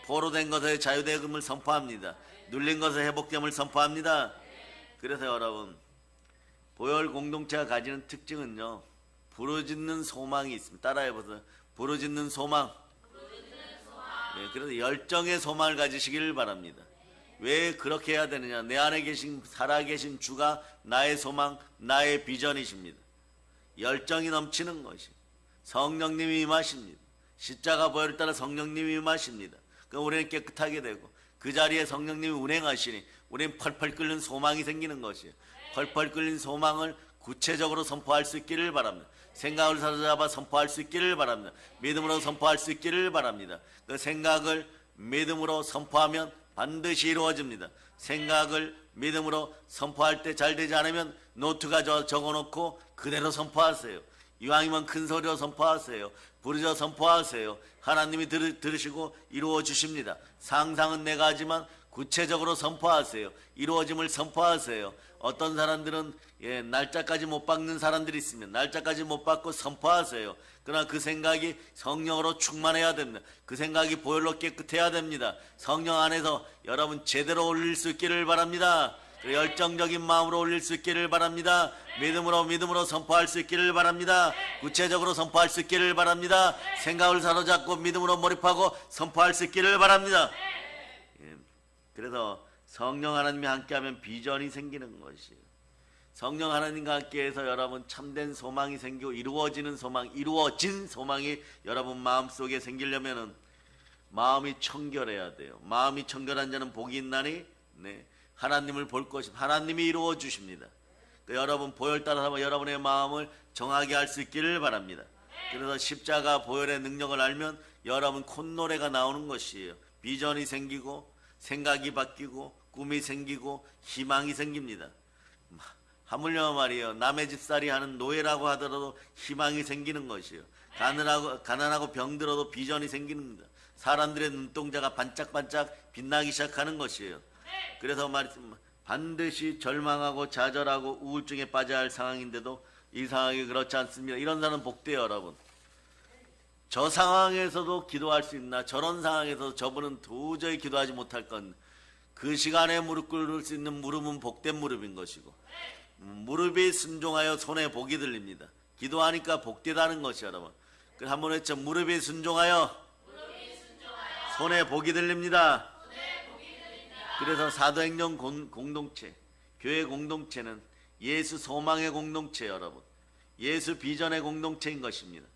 포로된 것의 자유됨을 선포합니다. 눌린 것의 회복됨을 선포합니다. 그래서 여러분, 보혈 공동체가 가지는 특징은요, 부르짖는 소망이 있습니다. 따라해보세요. 부르짖는 소망. 예, 그래서 열정의 소망을 가지시기를 바랍니다. 왜 그렇게 해야 되느냐? 내 안에 계신 살아계신 주가 나의 소망, 나의 비전이십니다. 열정이 넘치는 것이 성령님이 임하십니다. 십자가 보혈을 따라 성령님이 임하십니다. 그럼 우리는 깨끗하게 되고 그 자리에 성령님이 운행하시니 우리는 펄펄 끓는 소망이 생기는 것이에요. 펄펄 끓는 소망을 구체적으로 선포할 수 있기를 바랍니다. 생각을 사로잡아 선포할 수 있기를 바랍니다. 믿음으로 선포할 수 있기를 바랍니다. 그 생각을 믿음으로 선포하면 반드시 이루어집니다. 생각을 믿음으로 선포할 때 잘 되지 않으면 노트가 적어놓고 그대로 선포하세요. 이왕이면 큰 소리로 선포하세요. 부르짖어 선포하세요. 하나님이 들으시고 이루어 주십니다. 상상은 내가 하지만 구체적으로 선포하세요. 이루어짐을 선포하세요. 어떤 사람들은 날짜까지 못 박는 사람들이 있으면 날짜까지 못 받고 선포하세요. 그러나 그 생각이 성령으로 충만해야 됩니다. 그 생각이 보혈로 깨끗해야 됩니다. 성령 안에서 여러분 제대로 올릴 수 있기를 바랍니다. 열정적인 마음으로 올릴 수 있기를 바랍니다. 믿음으로 선포할 수 있기를 바랍니다. 구체적으로 선포할 수 있기를 바랍니다. 생각을 사로잡고 믿음으로 몰입하고 선포할 수 있기를 바랍니다. 그래서 성령 하나님이 함께하면 비전이 생기는 것이에요. 성령 하나님과 함께해서 여러분 참된 소망이 생기고 이루어진 소망이 여러분 마음속에 생기려면은 마음이 청결해야 돼요. 마음이 청결한 자는 복이 있나니 하나님을 볼 것입니다. 하나님이 이루어 주십니다. 여러분 보혈 따라서 여러분의 마음을 정하게 할 수 있기를 바랍니다. 그래서 십자가 보혈의 능력을 알면 여러분 콧노래가 나오는 것이에요. 비전이 생기고 생각이 바뀌고 꿈이 생기고 희망이 생깁니다. 하물며 말이에요. 남의 집살이 하는 노예라고 하더라도 희망이 생기는 것이에요. 가난하고 병들어도 비전이 생기는 겁니다. 사람들의 눈동자가 반짝반짝 빛나기 시작하는 것이에요. 그래서 반드시 절망하고 좌절하고 우울증에 빠져야 할 상황인데도 이 상황이 그렇지 않습니다. 이런 사람은 복돼요, 여러분. 저 상황에서도 기도할 수 있나? 저런 상황에서 저분은 도저히 기도하지 못할 건 그 시간에 무릎 꿇을 수 있는 무릎은 복된 무릎인 것이고 무릎이 순종하여 손에 복이 들립니다. 기도하니까 복되다는 것이 여러분. 한번 했죠. 무릎이 순종하여 손에 복이 들립니다. 그래서 사도행전 공동체, 교회 공동체는 예수 소망의 공동체 여러분. 예수 비전의 공동체인 것입니다.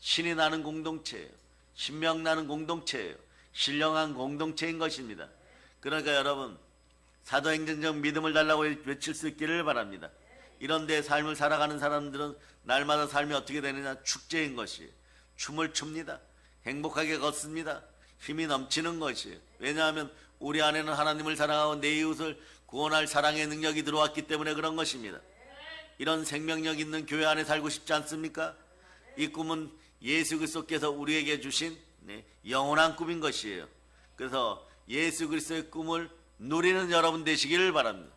신이 나는 공동체예요. 신명 나는 공동체예요. 신령한 공동체인 것입니다. 그러니까 여러분 사도행전적 믿음을 달라고 외칠 수 있기를 바랍니다. 이런데 삶을 살아가는 사람들은 날마다 삶이 어떻게 되느냐? 축제인 것이에요. 춤을 춥니다. 행복하게 걷습니다. 힘이 넘치는 것이에요. 왜냐하면 우리 안에는 하나님을 사랑하고 내 이웃을 구원할 사랑의 능력이 들어왔기 때문에 그런 것입니다. 이런 생명력 있는 교회 안에 살고 싶지 않습니까? 이 꿈은 예수 그리스도께서 우리에게 주신 영원한 꿈인 것이에요. 그래서 예수 그리스도의 꿈을 누리는 여러분 되시기를 바랍니다.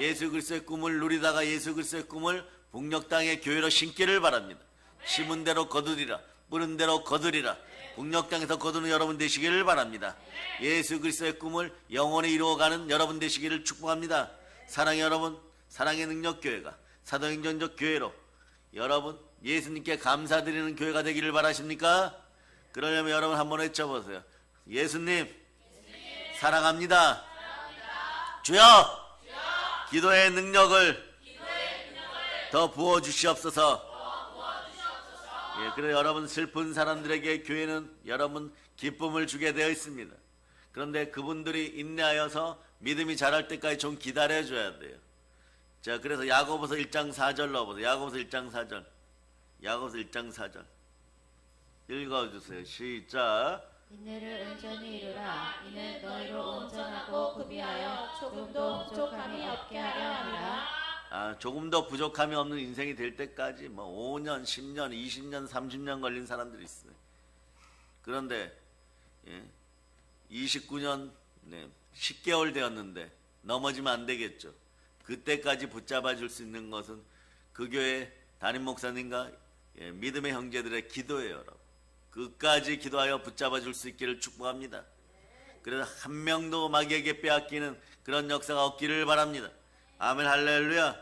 예수 그리스도의 꿈을 누리다가 예수 그리스도의 꿈을 북녘 땅의 교회로 심기를 바랍니다. 심은 대로 거두리라, 뿌린 대로 거두리라. 북녘 땅에서 거두는 여러분 되시기를 바랍니다. 예수 그리스도의 꿈을 영원히 이루어가는 여러분 되시기를 축복합니다. 사랑의 여러분, 사랑의 능력교회가 사도행전적 교회로 여러분 예수님께 감사드리는 교회가 되기를 바라십니까? 그러려면 여러분 한번 외쳐보세요. 예수님 사랑합니다. 주여 기도의 능력을 더 부어주시옵소서. 그래 여러분 슬픈 사람들에게 교회는 여러분 기쁨을 주게 되어 있습니다. 그런데 그분들이 인내하여서 믿음이 자랄 때까지 좀 기다려줘야 돼요. 자, 그래서 야고보서 1장 4절 넣어보세요. 야고보서 1장 4절. 야고보서 1장 4절 읽어주세요. 시작. 인내를 온전히 이루라. 이는 너희로 온전하고 구비하여 조금도 부족함이 없게 하려 함이라. 조금 더 부족함이 없는 인생이 될 때까지 5년, 10년, 20년, 30년 걸린 사람들이 있어요. 그런데 29년 10개월 되었는데 넘어지면 안 되겠죠. 그때까지 붙잡아 줄 수 있는 것은 그 교회 담임 목사님과 믿음의 형제들의 기도예요. 여러분. 끝까지 기도하여 붙잡아 줄 수 있기를 축복합니다. 그래서 한 명도 마귀에게 빼앗기는 그런 역사가 없기를 바랍니다. 아멘 할렐루야.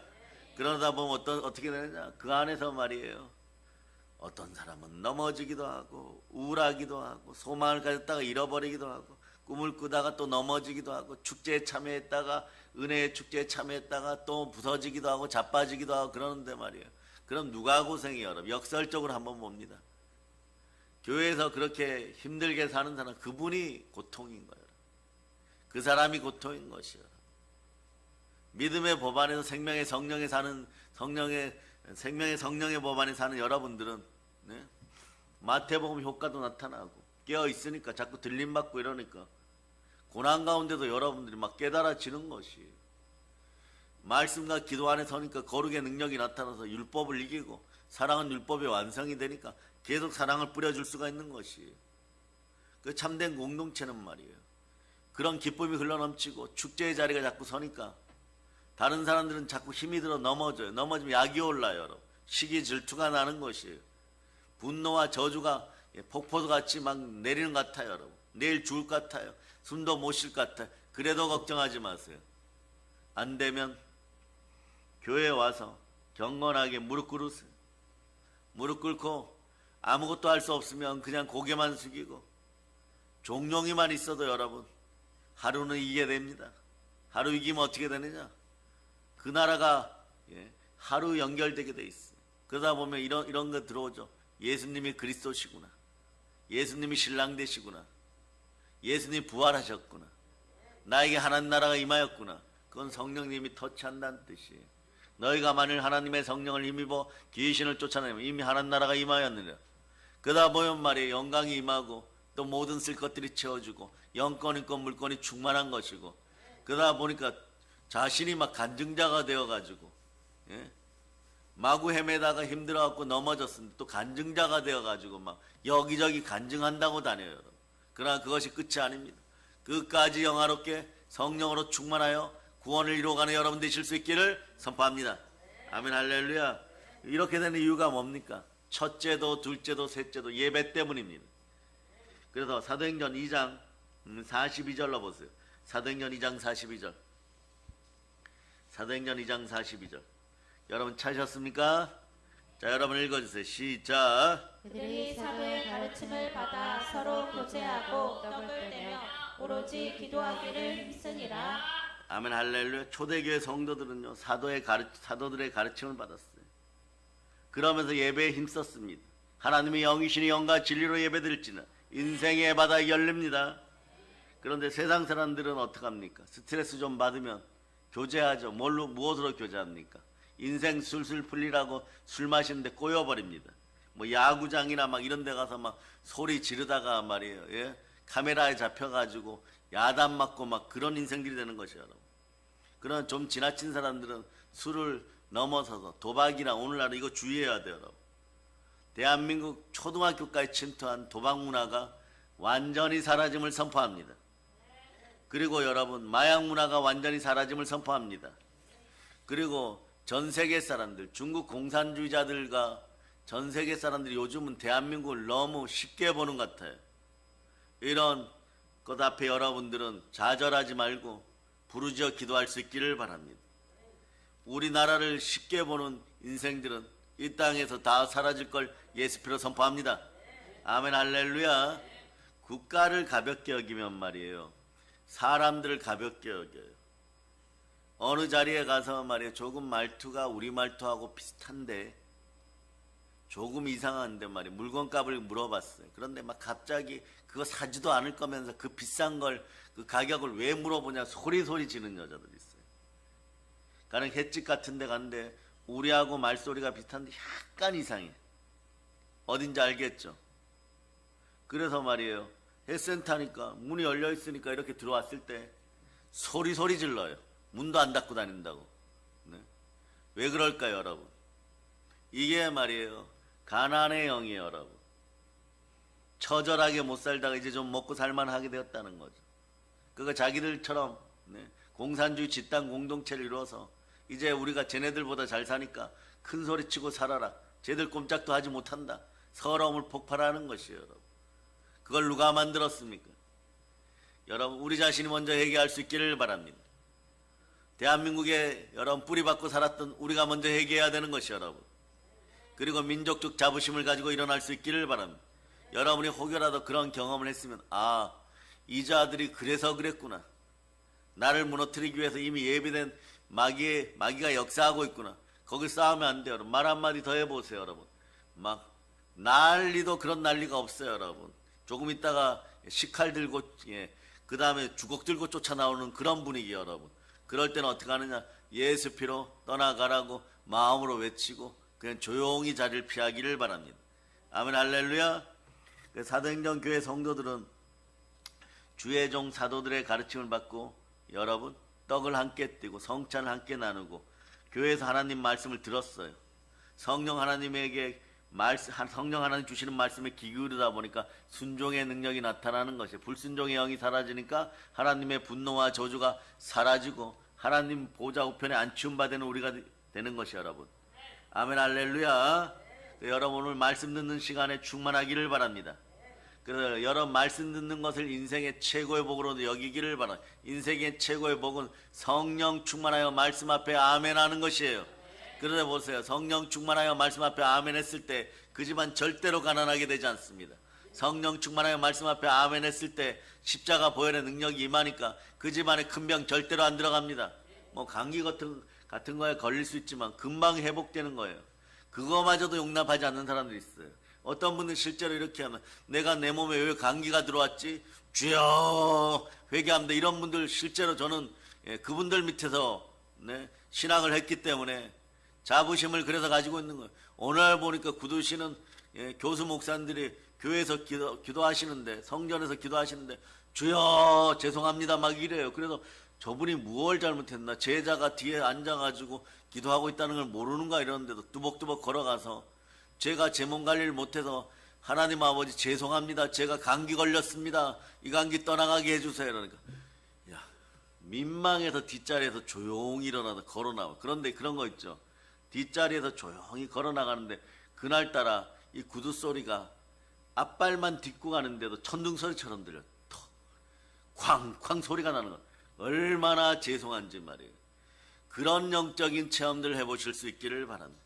그러다 보면 어떻게 되느냐, 그 안에서 말이에요, 어떤 사람은 넘어지기도 하고 우울하기도 하고 소망을 가졌다가 잃어버리기도 하고 꿈을 꾸다가 또 넘어지기도 하고 축제에 참여했다가 은혜의 축제에 참여했다가 또 부서지기도 하고 자빠지기도 하고 그러는데 말이에요, 그럼 누가 고생해요? 여러분 역설적으로 한번 봅니다. 교회에서 그렇게 힘들게 사는 사람, 그분이 고통인 거예요. 그 사람이 고통인 것이요. 믿음의 법 안에서 생명의 성령에 사는 생명의 성령의 법 안에 사는 여러분들은, 네? 마태복음 효과도 나타나고 깨어 있으니까 자꾸 들림 받고 이러니까 고난 가운데도 여러분들이 막 깨달아지는 것이, 말씀과 기도 안에 서니까 거룩의 능력이 나타나서 율법을 이기고 사랑은 율법의 완성이 되니까 계속 사랑을 뿌려줄 수가 있는 것이, 그 참된 공동체는 말이에요, 그런 기쁨이 흘러넘치고 축제의 자리가 자꾸 서니까 다른 사람들은 자꾸 힘이 들어 넘어져요. 넘어지면 약이 올라요. 여러분. 시기 질투가 나는 것이에요. 분노와 저주가 폭포수같이 막 내리는 것 같아요. 여러분. 내일 죽을 것 같아요. 숨도 못 쉴 것 같아요. 그래도 걱정하지 마세요. 안 되면 교회에 와서 경건하게 무릎 꿇으세요. 무릎 꿇고 아무것도 할 수 없으면 그냥 고개만 숙이고 종용이만 있어도 여러분 하루는 이기게 됩니다. 하루 이기면 어떻게 되느냐? 그 나라가 하루 연결되게 돼 있어요. 그러다 보면 이런 거 들어오죠. 예수님이 그리스도시구나. 예수님이 신랑 되시구나. 예수님이 부활하셨구나. 나에게 하나님 나라가 임하였구나. 그건 성령님이 터치한다는 뜻이에요. 너희가 만일 하나님의 성령을 힘입어 귀신을 쫓아내면 이미 하나님 나라가 임하였느니라. 그러다 보면 말이에요, 영광이 임하고 또 모든 쓸 것들이 채워주고 영권 있고 물권이 충만한 것이고, 그러다 보니까 자신이 막 간증자가 되어가지고, 마구 헤매다가 힘들어갖고 넘어졌는데 또 간증자가 되어가지고 막 여기저기 간증한다고 다녀요. 그러나 그것이 끝이 아닙니다. 끝까지 영화롭게 성령으로 충만하여 구원을 이루어가는 여러분 되실 수 있기를 선포합니다. 아멘 할렐루야. 이렇게 되는 이유가 뭡니까? 첫째도 둘째도 셋째도 예배 때문입니다. 그래서 사도행전 2장 42절로 보세요. 사도행전 2장 42절. 사도행전 2장 42절. 여러분 찾으셨습니까? 자, 여러분 읽어주세요. 시작. 그들이 사도의 가르침을 받아 서로 교제하고 떡을 떼며 오로지 기도하기를 힘쓰니라. 아멘 할렐루야. 초대교회 성도들은요, 사도들의 가르침을 받았어요. 그러면서 예배에 힘썼습니다. 하나님의 영이시니 영과 진리로 예배드릴지는 인생의 바다가 열립니다. 그런데 세상 사람들은 어떡합니까? 스트레스 좀 받으면 교제하죠. 무엇으로 교제합니까? 인생 술술 풀리라고 술 마시는데 꼬여버립니다. 뭐 야구장이나 막 이런 데 가서 막 소리 지르다가 말이에요, 카메라에 잡혀가지고 야단 맞고 막 그런 인생들이 되는 것이에요, 여러분. 그런 좀 지나친 사람들은 술을 넘어서서 도박이나 오늘날은 이거 주의해야 돼요, 여러분. 대한민국 초등학교까지 침투한 도박 문화가 완전히 사라짐을 선포합니다. 그리고 여러분, 마약 문화가 완전히 사라짐을 선포합니다. 그리고 전 세계 사람들, 중국 공산주의자들과 전 세계 사람들이 요즘은 대한민국을 너무 쉽게 보는 것 같아요. 이런 것 앞에 여러분들은 좌절하지 말고 부르짖어 기도할 수 있기를 바랍니다. 우리나라를 쉽게 보는 인생들은 이 땅에서 다 사라질 걸 예수 피로 선포합니다. 아멘 할렐루야. 국가를 가볍게 여기면 말이에요, 사람들을 가볍게 여겨요. 어느 자리에 가서 말이에요, 조금 말투가 우리 말투하고 비슷한데 조금 이상한데 말이에요, 물건값을 물어봤어요. 그런데 막 갑자기 그거 사지도 않을 거면서 그 비싼 걸, 그 가격을 왜 물어보냐 소리 지는 여자들이 있어요. 가령 횟집 같은 데 갔는데 우리하고 말소리가 비슷한데 약간 이상해. 어딘지 알겠죠? 그래서 말이에요, 횟센터니까 문이 열려 있으니까 이렇게 들어왔을 때 소리 질러요. 문도 안 닫고 다닌다고. 네. 왜 그럴까요, 여러분? 이게 말이에요, 가난의 영이에요, 여러분. 처절하게 못 살다가 이제 좀 먹고 살만하게 되었다는 거죠. 그거 자기들처럼 공산주의 집단 공동체를 이루어서 이제 우리가 쟤네들보다 잘 사니까 큰 소리 치고 살아라. 쟤들 꼼짝도 하지 못한다. 서러움을 폭발하는 것이에요, 여러분. 그걸 누가 만들었습니까? 여러분 우리 자신이 먼저 회개할 수 있기를 바랍니다. 대한민국에 여러분 뿌리박고 살았던 우리가 먼저 회개해야 되는 것이 여러분. 그리고 민족적 자부심을 가지고 일어날 수 있기를 바랍니다. 여러분이 혹여라도 그런 경험을 했으면 이 자들이 그래서 그랬구나. 나를 무너뜨리기 위해서 이미 예비된 마귀가 역사하고 있구나. 거기 싸우면 안 돼요. 여러분. 말 한마디 더 해보세요. 여러분. 막 난리도 그런 난리가 없어요. 여러분. 조금 있다가 식칼 들고 그 다음에 주걱 들고 쫓아나오는 그런 분위기 여러분. 그럴 때는 어떻게 하느냐. 예수 피로 떠나가라고 마음으로 외치고 그냥 조용히 자리를 피하기를 바랍니다. 아멘 할렐루야. 사도행전 교회 성도들은 주의 종 사도들의 가르침을 받고 여러분 떡을 함께 띄고 성찬을 함께 나누고 교회에서 하나님 말씀을 들었어요. 성령 하나님에게 성령 하나님 주시는 말씀에 귀 기울이다 보니까 순종의 능력이 나타나는 것이에요. 불순종의 영이 사라지니까 하나님의 분노와 저주가 사라지고 하나님 보좌 우편에 안치움 받는 우리가 되는 것이 여러분. 아멘 할렐루야. 여러분 오늘 말씀 듣는 시간에 충만하기를 바랍니다. 그래서 여러분 말씀 듣는 것을 인생의 최고의 복으로 여기기를 바랍니다. 인생의 최고의 복은 성령 충만하여 말씀 앞에 아멘 하는 것이에요. 그러다 보세요. 성령 충만하여 말씀 앞에 아멘 했을 때 그 집안 절대로 가난하게 되지 않습니다. 성령 충만하여 말씀 앞에 아멘 했을 때 십자가 보혈의 능력이 임하니까 그 집안에 큰 병 절대로 안 들어갑니다. 뭐 감기 같은 거에 걸릴 수 있지만 금방 회복되는 거예요. 그거마저도 용납하지 않는 사람들이 있어요. 어떤 분은 실제로 이렇게 하면 내가 내 몸에 왜 감기가 들어왔지? 주여 회개합니다. 이런 분들 실제로 저는 그분들 밑에서 신앙을 했기 때문에 자부심을 그래서 가지고 있는 거예요. 오늘 보니까 구두시는 교수 목사님들이 교회에서 기도하시는데 성전에서 기도하시는데 주여 죄송합니다 막 이래요. 그래서 저분이 무엇을 잘못했나 제자가 뒤에 앉아가지고 기도하고 있다는 걸 모르는가 이러는데도 뚜벅뚜벅 걸어가서 제가 제 몸 관리를 못해서 하나님 아버지 죄송합니다. 제가 감기 걸렸습니다. 이 감기 떠나가게 해주세요. 그러니까 야 민망해서 뒷자리에서 조용히 일어나서 걸어나와. 그런데 그런 거 있죠. 뒷자리에서 조용히 걸어나가는데 그날따라 이 구두 소리가 앞발만 딛고 가는데도 천둥 소리처럼 들려. 쾅쾅 소리가 나는 거. 얼마나 죄송한지 말이에요. 그런 영적인 체험들을 해보실 수 있기를 바랍니다.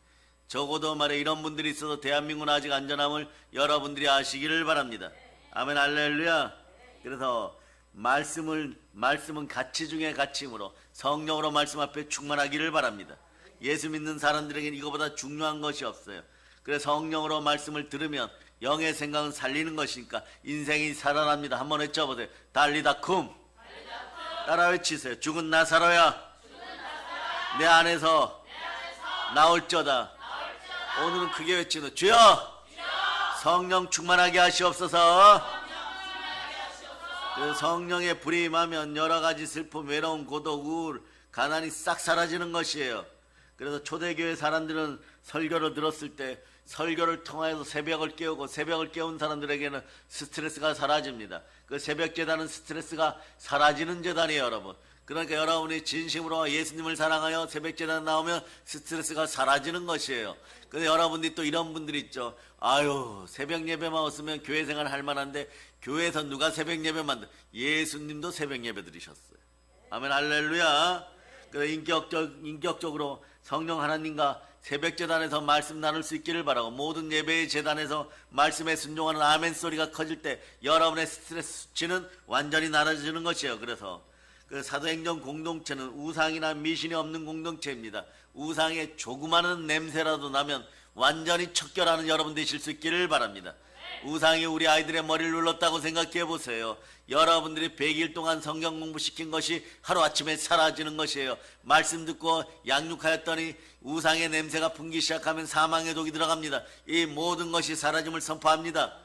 적어도 말에 이런 분들이 있어서 대한민국은 아직 안전함을 여러분들이 아시기를 바랍니다. 아멘 할렐루야. 그래서 말씀은 가치 중에 가치이므로 성령으로 말씀 앞에 충만하기를 바랍니다. 예수 믿는 사람들에게는 이거보다 중요한 것이 없어요. 그래서 성령으로 말씀을 들으면 영의 생각은 살리는 것이니까 인생이 살아납니다. 한번 외쳐보세요. 달리다 쿰. 따라 외치세요. 죽은 나사로야 내 안에서 나올저다. 오늘은 크게 외치는 주여 성령 충만하게 하시옵소서. 그 성령의 불이 임하면 여러 가지 슬픔, 외로움, 고독, 우울, 가난이 싹 사라지는 것이에요. 그래서 초대교회 사람들은 설교를 들었을 때 설교를 통하여서 새벽을 깨우고 새벽을 깨운 사람들에게는 스트레스가 사라집니다. 그 새벽 제단은 스트레스가 사라지는 제단이에요, 여러분. 그러니까 여러분이 진심으로 예수님을 사랑하여 새벽 제단 나오면 스트레스가 사라지는 것이에요. 근데 여러분들이 또 이런 분들이 있죠. 아유, 새벽 예배만 없으면 교회 생활 할 만한데 교회에서 누가 새벽 예배 만들? 예수님도 새벽 예배 드리셨어요. 아멘 할렐루야. 그래서 인격적으로 성령 하나님과 새벽 제단에서 말씀 나눌 수 있기를 바라고 모든 예배의 제단에서 말씀에 순종하는 아멘 소리가 커질 때 여러분의 스트레스 수치는 완전히 나눠지는 것이에요. 그래서 그 사도행전 공동체는 우상이나 미신이 없는 공동체입니다. 우상의 조그마한 냄새라도 나면 완전히 척결하는 여러분 되실 수 있기를 바랍니다. 우상이 우리 아이들의 머리를 눌렀다고 생각해 보세요. 여러분들이 100일 동안 성경 공부시킨 것이 하루아침에 사라지는 것이에요. 말씀 듣고 양육하였더니 우상의 냄새가 풍기 시작하면 사망의 독이 들어갑니다. 이 모든 것이 사라짐을 선포합니다.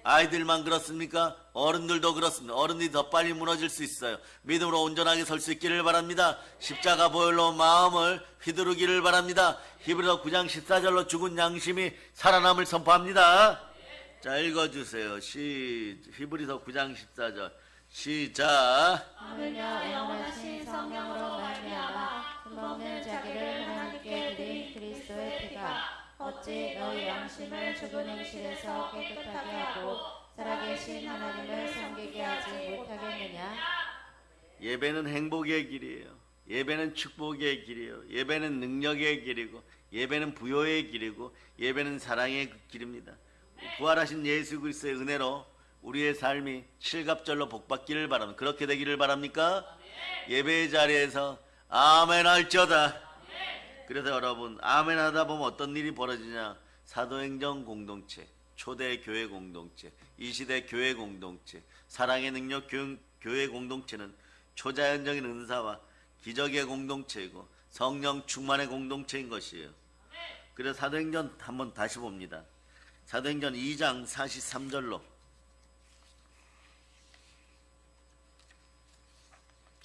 아이들만 그렇습니까? 어른들도 그렇습니다. 어른들이 더 빨리 무너질 수 있어요. 믿음으로 온전하게 설 수 있기를 바랍니다. 십자가 보혈로 마음을 휘두르기를 바랍니다. 히브리서 9장 14절로 죽은 양심이 살아남을 선포합니다. 자, 읽어주세요. 히브리서 9장 14절 시작. 하물며 영원하신 성령으로 말미암아 흠없는 자기를 하나님께 드린 그리스도의 피가 어찌 너희 양심을 죽은 행실에서 깨끗하게 하고 살아계신 하나님을 섬기게 하지 못하겠느냐? 예배는 행복의 길이에요. 예배는 축복의 길이에요. 예배는 능력의 길이고, 예배는 부요의 길이고, 예배는 사랑의 길입니다. 부활하신 예수 그리스도의 은혜로 우리의 삶이 칠갑절로 복받기를 바랍니다. 그렇게 되기를 바랍니까? 예배의 자리에서 아멘 할지어다. 그래서 여러분, 아멘 하다 보면 어떤 일이 벌어지냐? 사도행전 공동체, 초대 교회 공동체, 이 시대 교회 공동체, 사랑의 능력 교회 공동체는 초자연적인 은사와 기적의 공동체이고 성령 충만의 공동체인 것이에요. 그래서 사도행전 한번 다시 봅니다. 사도행전 2장 43절로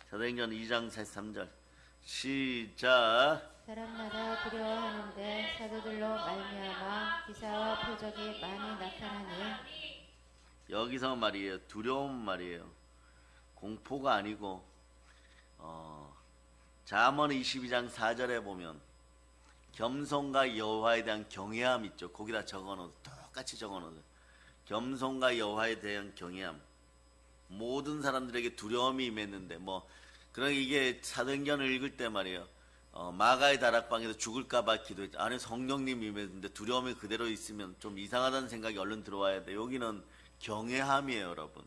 사도행전 2장 43절 시작. 사람마다 두려워하는데 사도들로 말미암아 기사와 표적이 많이 나타나니. 여기서 말이에요. 두려움 말이에요. 공포가 아니고 잠언 22장 4절에 보면 겸손과 여호와에 대한 경외함 있죠. 거기다 적어놓은 똑같이 적어놓은 겸손과 여호와에 대한 경외함. 모든 사람들에게 두려움이 임했는데 그런 이게 사도행전을 읽을 때 말이에요. 마가의 다락방에서 죽을까봐 기도했죠. 안에 성령님이 임했는데 두려움이 그대로 있으면 좀 이상하다는 생각이 얼른 들어와야 돼. 여기는 경외함이에요, 여러분.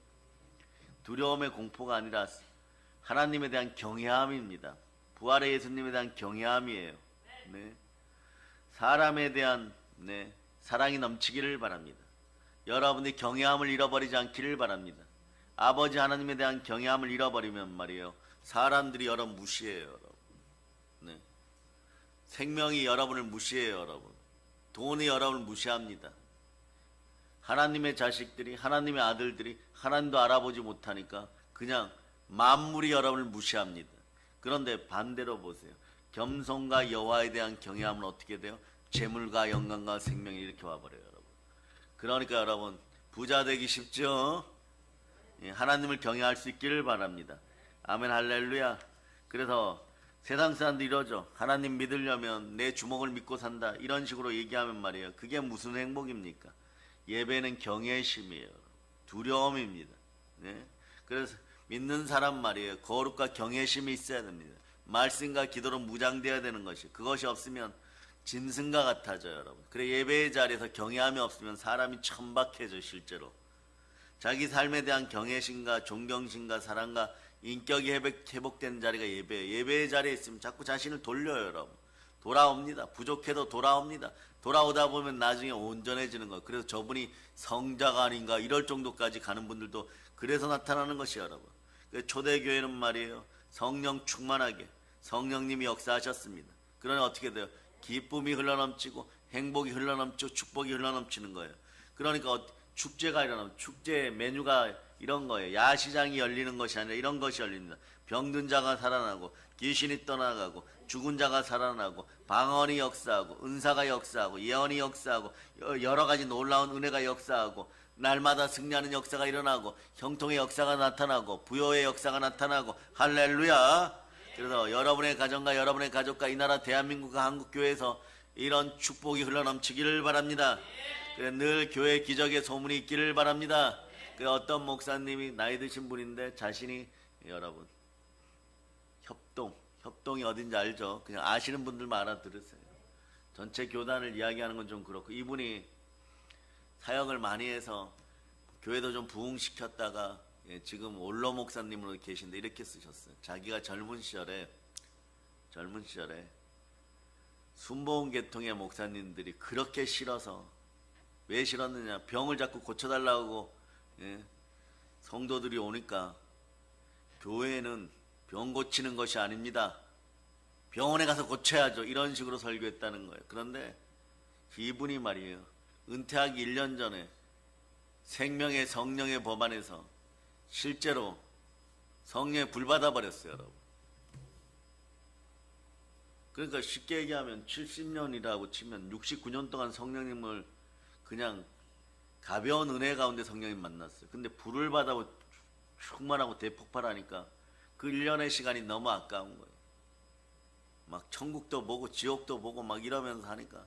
두려움의 공포가 아니라 하나님에 대한 경외함입니다. 부활의 예수님에 대한 경외함이에요. 네. 사람에 대한 사랑이 넘치기를 바랍니다. 여러분이 경외함을 잃어버리지 않기를 바랍니다. 아버지 하나님에 대한 경외함을 잃어버리면 말이에요. 사람들이 여러분 무시해요, 여러분. 네. 생명이 여러분을 무시해요, 여러분. 돈이 여러분을 무시합니다. 하나님의 자식들이, 하나님의 아들들이 하나님도 알아보지 못하니까 그냥 만물이 여러분을 무시합니다. 그런데 반대로 보세요. 겸손과 여호와에 대한 경외함은 어떻게 돼요? 재물과 영광과 생명이 이렇게 와버려요, 여러분. 그러니까 여러분 부자 되기 쉽죠? 하나님을 경외할 수 있기를 바랍니다. 아멘 할렐루야. 그래서 세상 사람들이 이러죠. 하나님 믿으려면 내 주먹을 믿고 산다. 이런 식으로 얘기하면 말이에요. 그게 무슨 행복입니까? 예배는 경외심이에요. 두려움입니다. 네? 그래서 믿는 사람 말이에요. 거룩과 경외심이 있어야 됩니다. 말씀과 기도로 무장되어야 되는 것이. 그것이 없으면 짐승과 같아져요, 여러분. 그래 예배의 자리에서 경외함이 없으면 사람이 천박해져 실제로. 자기 삶에 대한 경외심과 존경심과 사랑과 인격이 회복되는 자리가 예배예요. 예배의 자리에 있으면 자꾸 자신을 돌려요, 여러분. 돌아옵니다. 부족해도 돌아옵니다. 돌아오다 보면 나중에 온전해지는 거예요. 그래서 저분이 성자가 아닌가 이럴 정도까지 가는 분들도 그래서 나타나는 것이 여러분. 초대교회는 말이에요. 성령 충만하게 성령님이 역사하셨습니다. 그러니 어떻게 돼요? 기쁨이 흘러넘치고 행복이 흘러넘치고 축복이 흘러넘치는 거예요. 그러니까 축제가 일어나면 축제 메뉴가 이런 거예요. 야시장이 열리는 것이 아니라 이런 것이 열립니다. 병든 자가 살아나고 귀신이 떠나가고 죽은 자가 살아나고 방언이 역사하고 은사가 역사하고 예언이 역사하고 여러 가지 놀라운 은혜가 역사하고 날마다 승리하는 역사가 일어나고 형통의 역사가 나타나고 부요의 역사가 나타나고 할렐루야. 그래서 여러분의 가정과 여러분의 가족과 이 나라 대한민국과 한국교회에서 이런 축복이 흘러넘치기를 바랍니다. 늘 교회 기적의 소문이 있기를 바랍니다. 어떤 목사님이 나이 드신 분인데 자신이 여러분 협동이 어딘지 알죠? 그냥 아시는 분들만 알아들으세요. 전체 교단을 이야기하는 건 좀 그렇고 이분이 사역을 많이 해서 교회도 좀 부흥시켰다가 지금 올로 목사님으로 계신데 이렇게 쓰셨어요. 자기가 젊은 시절에 순복음 계통의 목사님들이 그렇게 싫어서 왜 싫었느냐? 병을 자꾸 고쳐달라고 성도들이 오니까 교회는 병 고치는 것이 아닙니다. 병원에 가서 고쳐야죠. 이런 식으로 설교했다는 거예요. 그런데 이분이 말이에요. 은퇴하기 1년 전에 생명의 성령의 법안에서 실제로 성령에 불받아 버렸어요, 여러분. 그러니까 쉽게 얘기하면 70년이라고 치면 69년 동안 성령님을 그냥 가벼운 은혜 가운데 성령님 만났어요. 근데 불을 받아 충만하고 대폭발하니까 그 1년의 시간이 너무 아까운 거예요. 막 천국도 보고 지옥도 보고 막 이러면서 하니까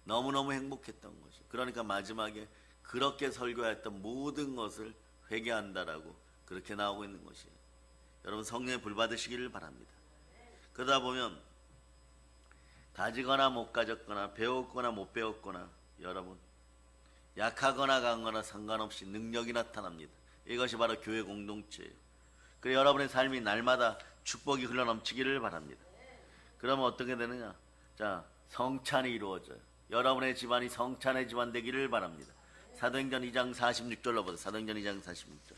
너무너무 행복했던 거죠. 그러니까 마지막에 그렇게 설교했던 모든 것을 회개한다라고 그렇게 나오고 있는 것이에요. 여러분 성령의 불 받으시기를 바랍니다. 그러다 보면 가지거나 못 가졌거나 배웠거나 못 배웠거나 여러분 약하거나 강하거나 상관없이 능력이 나타납니다. 이것이 바로 교회 공동체예요. 그래서 여러분의 삶이 날마다 축복이 흘러넘치기를 바랍니다. 그러면 어떻게 되느냐? 자, 성찬이 이루어져요. 여러분의 집안이 성찬의 집안 되기를 바랍니다. 사도행전 2장 46절로 보세요. 사도행전 2장 46절.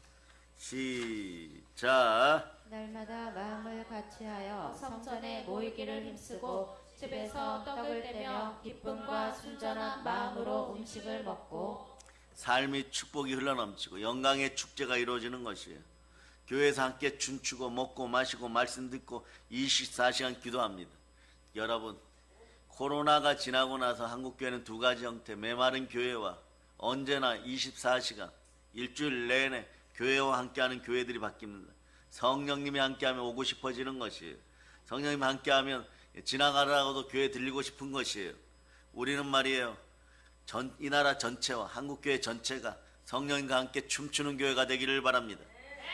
시작. 날마다 마음을 같이하여 성전에 모이기를 힘쓰고 집에서 떡을 떼며 기쁨과 순전한 마음으로 음식을 먹고 삶이 축복이 흘러넘치고 영광의 축제가 이루어지는 것이에요. 교회에서 함께 춤추고 먹고 마시고 말씀 듣고 24시간 기도합니다. 여러분 코로나가 지나고 나서 한국교회는 두 가지 형태, 메마른 교회와 언제나 24시간 일주일 내내 교회와 함께하는 교회들이 바뀝니다. 성령님이 함께하면 오고 싶어지는 것이에요. 성령님이 함께하면 지나가라고도 교회 들리고 싶은 것이에요. 우리는 말이에요. 이 나라 전체와 한국교회 전체가 성령님과 함께 춤추는 교회가 되기를 바랍니다.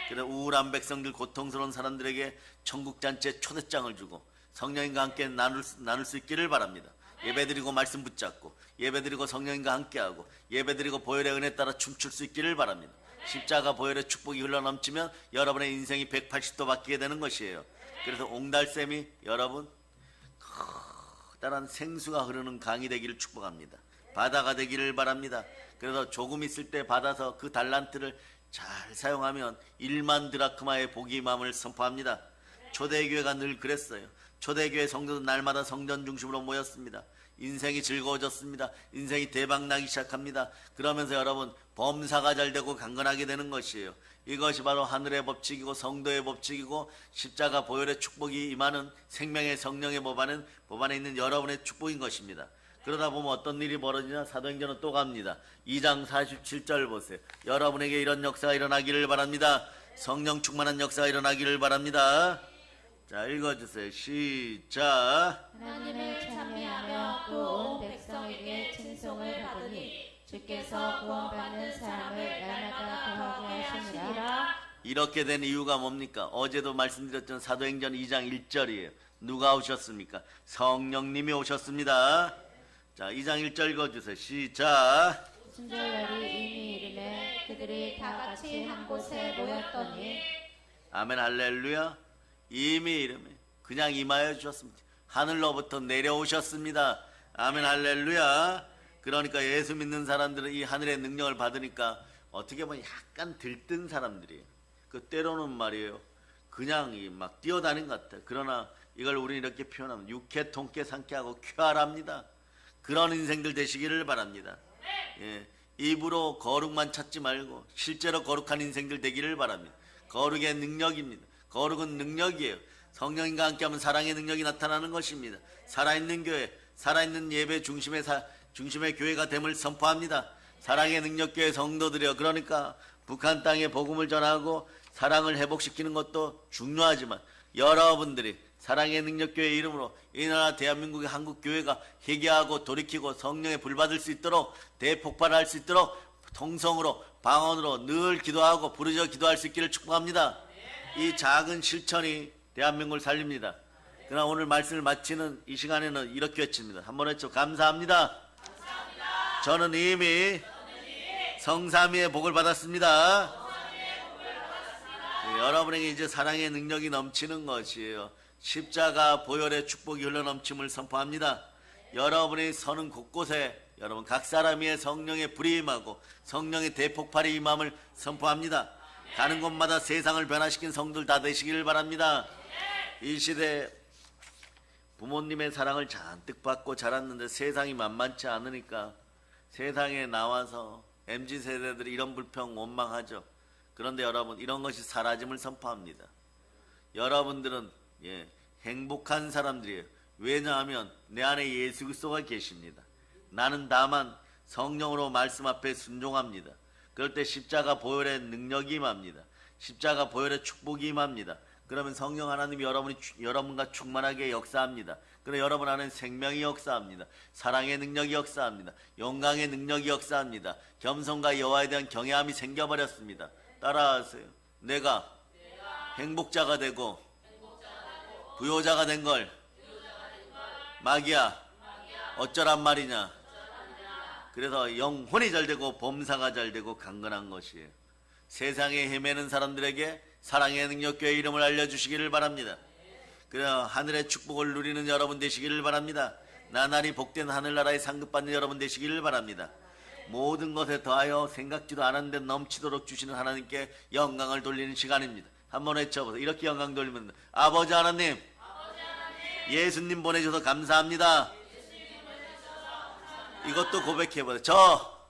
그래서 우울한 백성들, 고통스러운 사람들에게 천국잔치에 초대장을 주고 성령님과 함께 나눌 수 있기를 바랍니다. 예배드리고 말씀 붙잡고 예배드리고 성령님과 함께하고 예배드리고 보혈의 은혜에 따라 춤출 수 있기를 바랍니다. 십자가 보혈의 축복이 흘러넘치면 여러분의 인생이 180도 바뀌게 되는 것이에요. 그래서 옹달샘이 여러분 커다란 생수가 흐르는 강이 되기를 축복합니다. 바다가 되기를 바랍니다. 그래서 조금 있을 때 받아서 그 달란트를 잘 사용하면 1만 드라크마의 복이 임함을 선포합니다. 초대교회가 늘 그랬어요. 초대교회 성도들 날마다 성전 중심으로 모였습니다. 인생이 즐거워졌습니다. 인생이 대박나기 시작합니다. 그러면서 여러분 범사가 잘 되고 강건하게 되는 것이에요. 이것이 바로 하늘의 법칙이고 성도의 법칙이고 십자가 보혈의 축복이 임하는 생명의 성령의 법안에 있는 여러분의 축복인 것입니다. 그러다 보면 어떤 일이 벌어지냐? 사도행전은 또 갑니다. 2장 47절 보세요. 여러분에게 이런 역사가 일어나기를 바랍니다. 성령 충만한 역사가 일어나기를 바랍니다. 자, 읽어주세요. 시작. 하나님을 찬미하며 또 온 백성에게 칭송을 받으니 주께서 구원받는 사람을 날마다 더하게 하시니라. 이렇게 된 이유가 뭡니까? 어제도 말씀드렸던 사도행전 2장 1절이에요. 누가 오셨습니까? 성령님이 오셨습니다. 자, 2장 1절 읽어주세요. 시작. 순절날이 이미 이르매 그들이 다 같이 한 곳에 모였더니 아멘 할렐루야. 이미 이름에 그냥 임하여 주셨습니다. 하늘로부터 내려오셨습니다. 아멘 할렐루야. 그러니까 예수 믿는 사람들은 이 하늘의 능력을 받으니까 어떻게 보면 약간 들뜬 사람들이에요. 그 때로는 말이에요. 그냥 막 뛰어다니는 것 같아요. 그러나 이걸 우리는 이렇게 표현하면 육회 통쾌 상쾌하고 쾌활합니다. 그런 인생들 되시기를 바랍니다. 예, 입으로 거룩만 찾지 말고 실제로 거룩한 인생들 되기를 바랍니다. 거룩의 능력입니다. 거룩은 능력이에요. 성령님과 함께하면 사랑의 능력이 나타나는 것입니다. 살아있는 교회, 살아있는 예배 중심의 교회가 됨을 선포합니다. 사랑의 능력교회 성도들이요. 그러니까 북한 땅에 복음을 전하고 사랑을 회복시키는 것도 중요하지만 여러분들이 사랑의 능력교회 이름으로 이 나라 대한민국의 한국교회가 회개하고 돌이키고 성령의 불 받을 수 있도록 대폭발할 수 있도록 통성으로 방언으로 늘 기도하고 부르짖어 기도할 수 있기를 축복합니다. 이 작은 실천이 대한민국을 살립니다. 그러나 오늘 말씀을 마치는 이 시간에는 이렇게 외칩니다. 한번 외쳐 감사합니다. 저는 이미 성삼위의 복을 받았습니다. 네, 여러분에게 이제 사랑의 능력이 넘치는 것이에요. 십자가 보혈의 축복이 흘러넘침을 선포합니다. 여러분이 서는 곳곳에 여러분 각 사람 위에 성령의 불이 임하고 성령의 대폭발이 임함을 선포합니다. 가는 곳마다 세상을 변화시킨 성들 다 되시기를 바랍니다. 이 시대에 부모님의 사랑을 잔뜩 받고 자랐는데 세상이 만만치 않으니까 세상에 나와서 MZ세대들이 이런 불평 원망하죠. 그런데 여러분 이런 것이 사라짐을 선포합니다. 여러분들은 행복한 사람들이에요. 왜냐하면 내 안에 예수 그리스도가 계십니다. 나는 다만 성령으로 말씀 앞에 순종합니다. 그럴 때 십자가 보혈의 능력이 임합니다. 십자가 보혈의 축복이 임합니다. 그러면 성령 하나님이 여러분과 충만하게 역사합니다. 그럼 여러분 안에 생명이 역사합니다. 사랑의 능력이 역사합니다. 영광의 능력이 역사합니다. 겸손과 여호와에 대한 경외함이 생겨버렸습니다. 따라하세요. 내가 행복자가 되고 부요자가 된 걸 마귀야 어쩌란 말이냐. 그래서 영혼이 잘되고 범사가 잘되고 강건한 것이에요. 세상에 헤매는 사람들에게 사랑의 능력교회 이름을 알려주시기를 바랍니다. 그래 하늘의 축복을 누리는 여러분 되시기를 바랍니다. 나날이 복된 하늘나라에 상급받는 여러분 되시기를 바랍니다. 모든 것에 더하여 생각지도 않았는데 넘치도록 주시는 하나님께 영광을 돌리는 시간입니다. 한번 외쳐보세요. 이렇게 영광 돌리면 아버지 하나님, 예수님 보내셔서 감사합니다. 이것도 고백해보세요. 저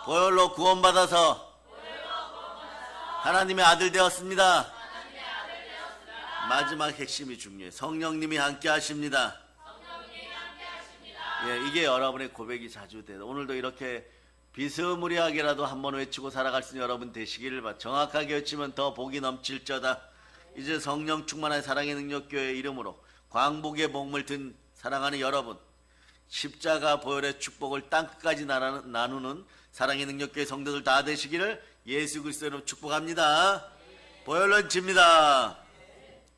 보혈로 구원받아서 하나님의 아들 되었습니다. 마지막 핵심이 중요해요. 성령님이 함께 하십니다. 예, 이게 여러분의 고백이 자주 돼요. 오늘도 이렇게 비스무리하게라도 한번 외치고 살아갈 수 있는 여러분 되시기를 바랍니다. 정확하게 외치면 더 복이 넘칠저다. 이제 성령 충만한 사랑의 능력교회 이름으로 광복의 복음을 든 사랑하는 여러분, 십자가 보혈의 축복을 땅끝까지 나누는 사랑의 능력교회 성도들 다 되시기를 예수 그리스도로 축복합니다. 보혈로 집니다.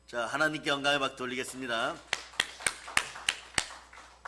자, 하나님께 영광의 박 돌리겠습니다.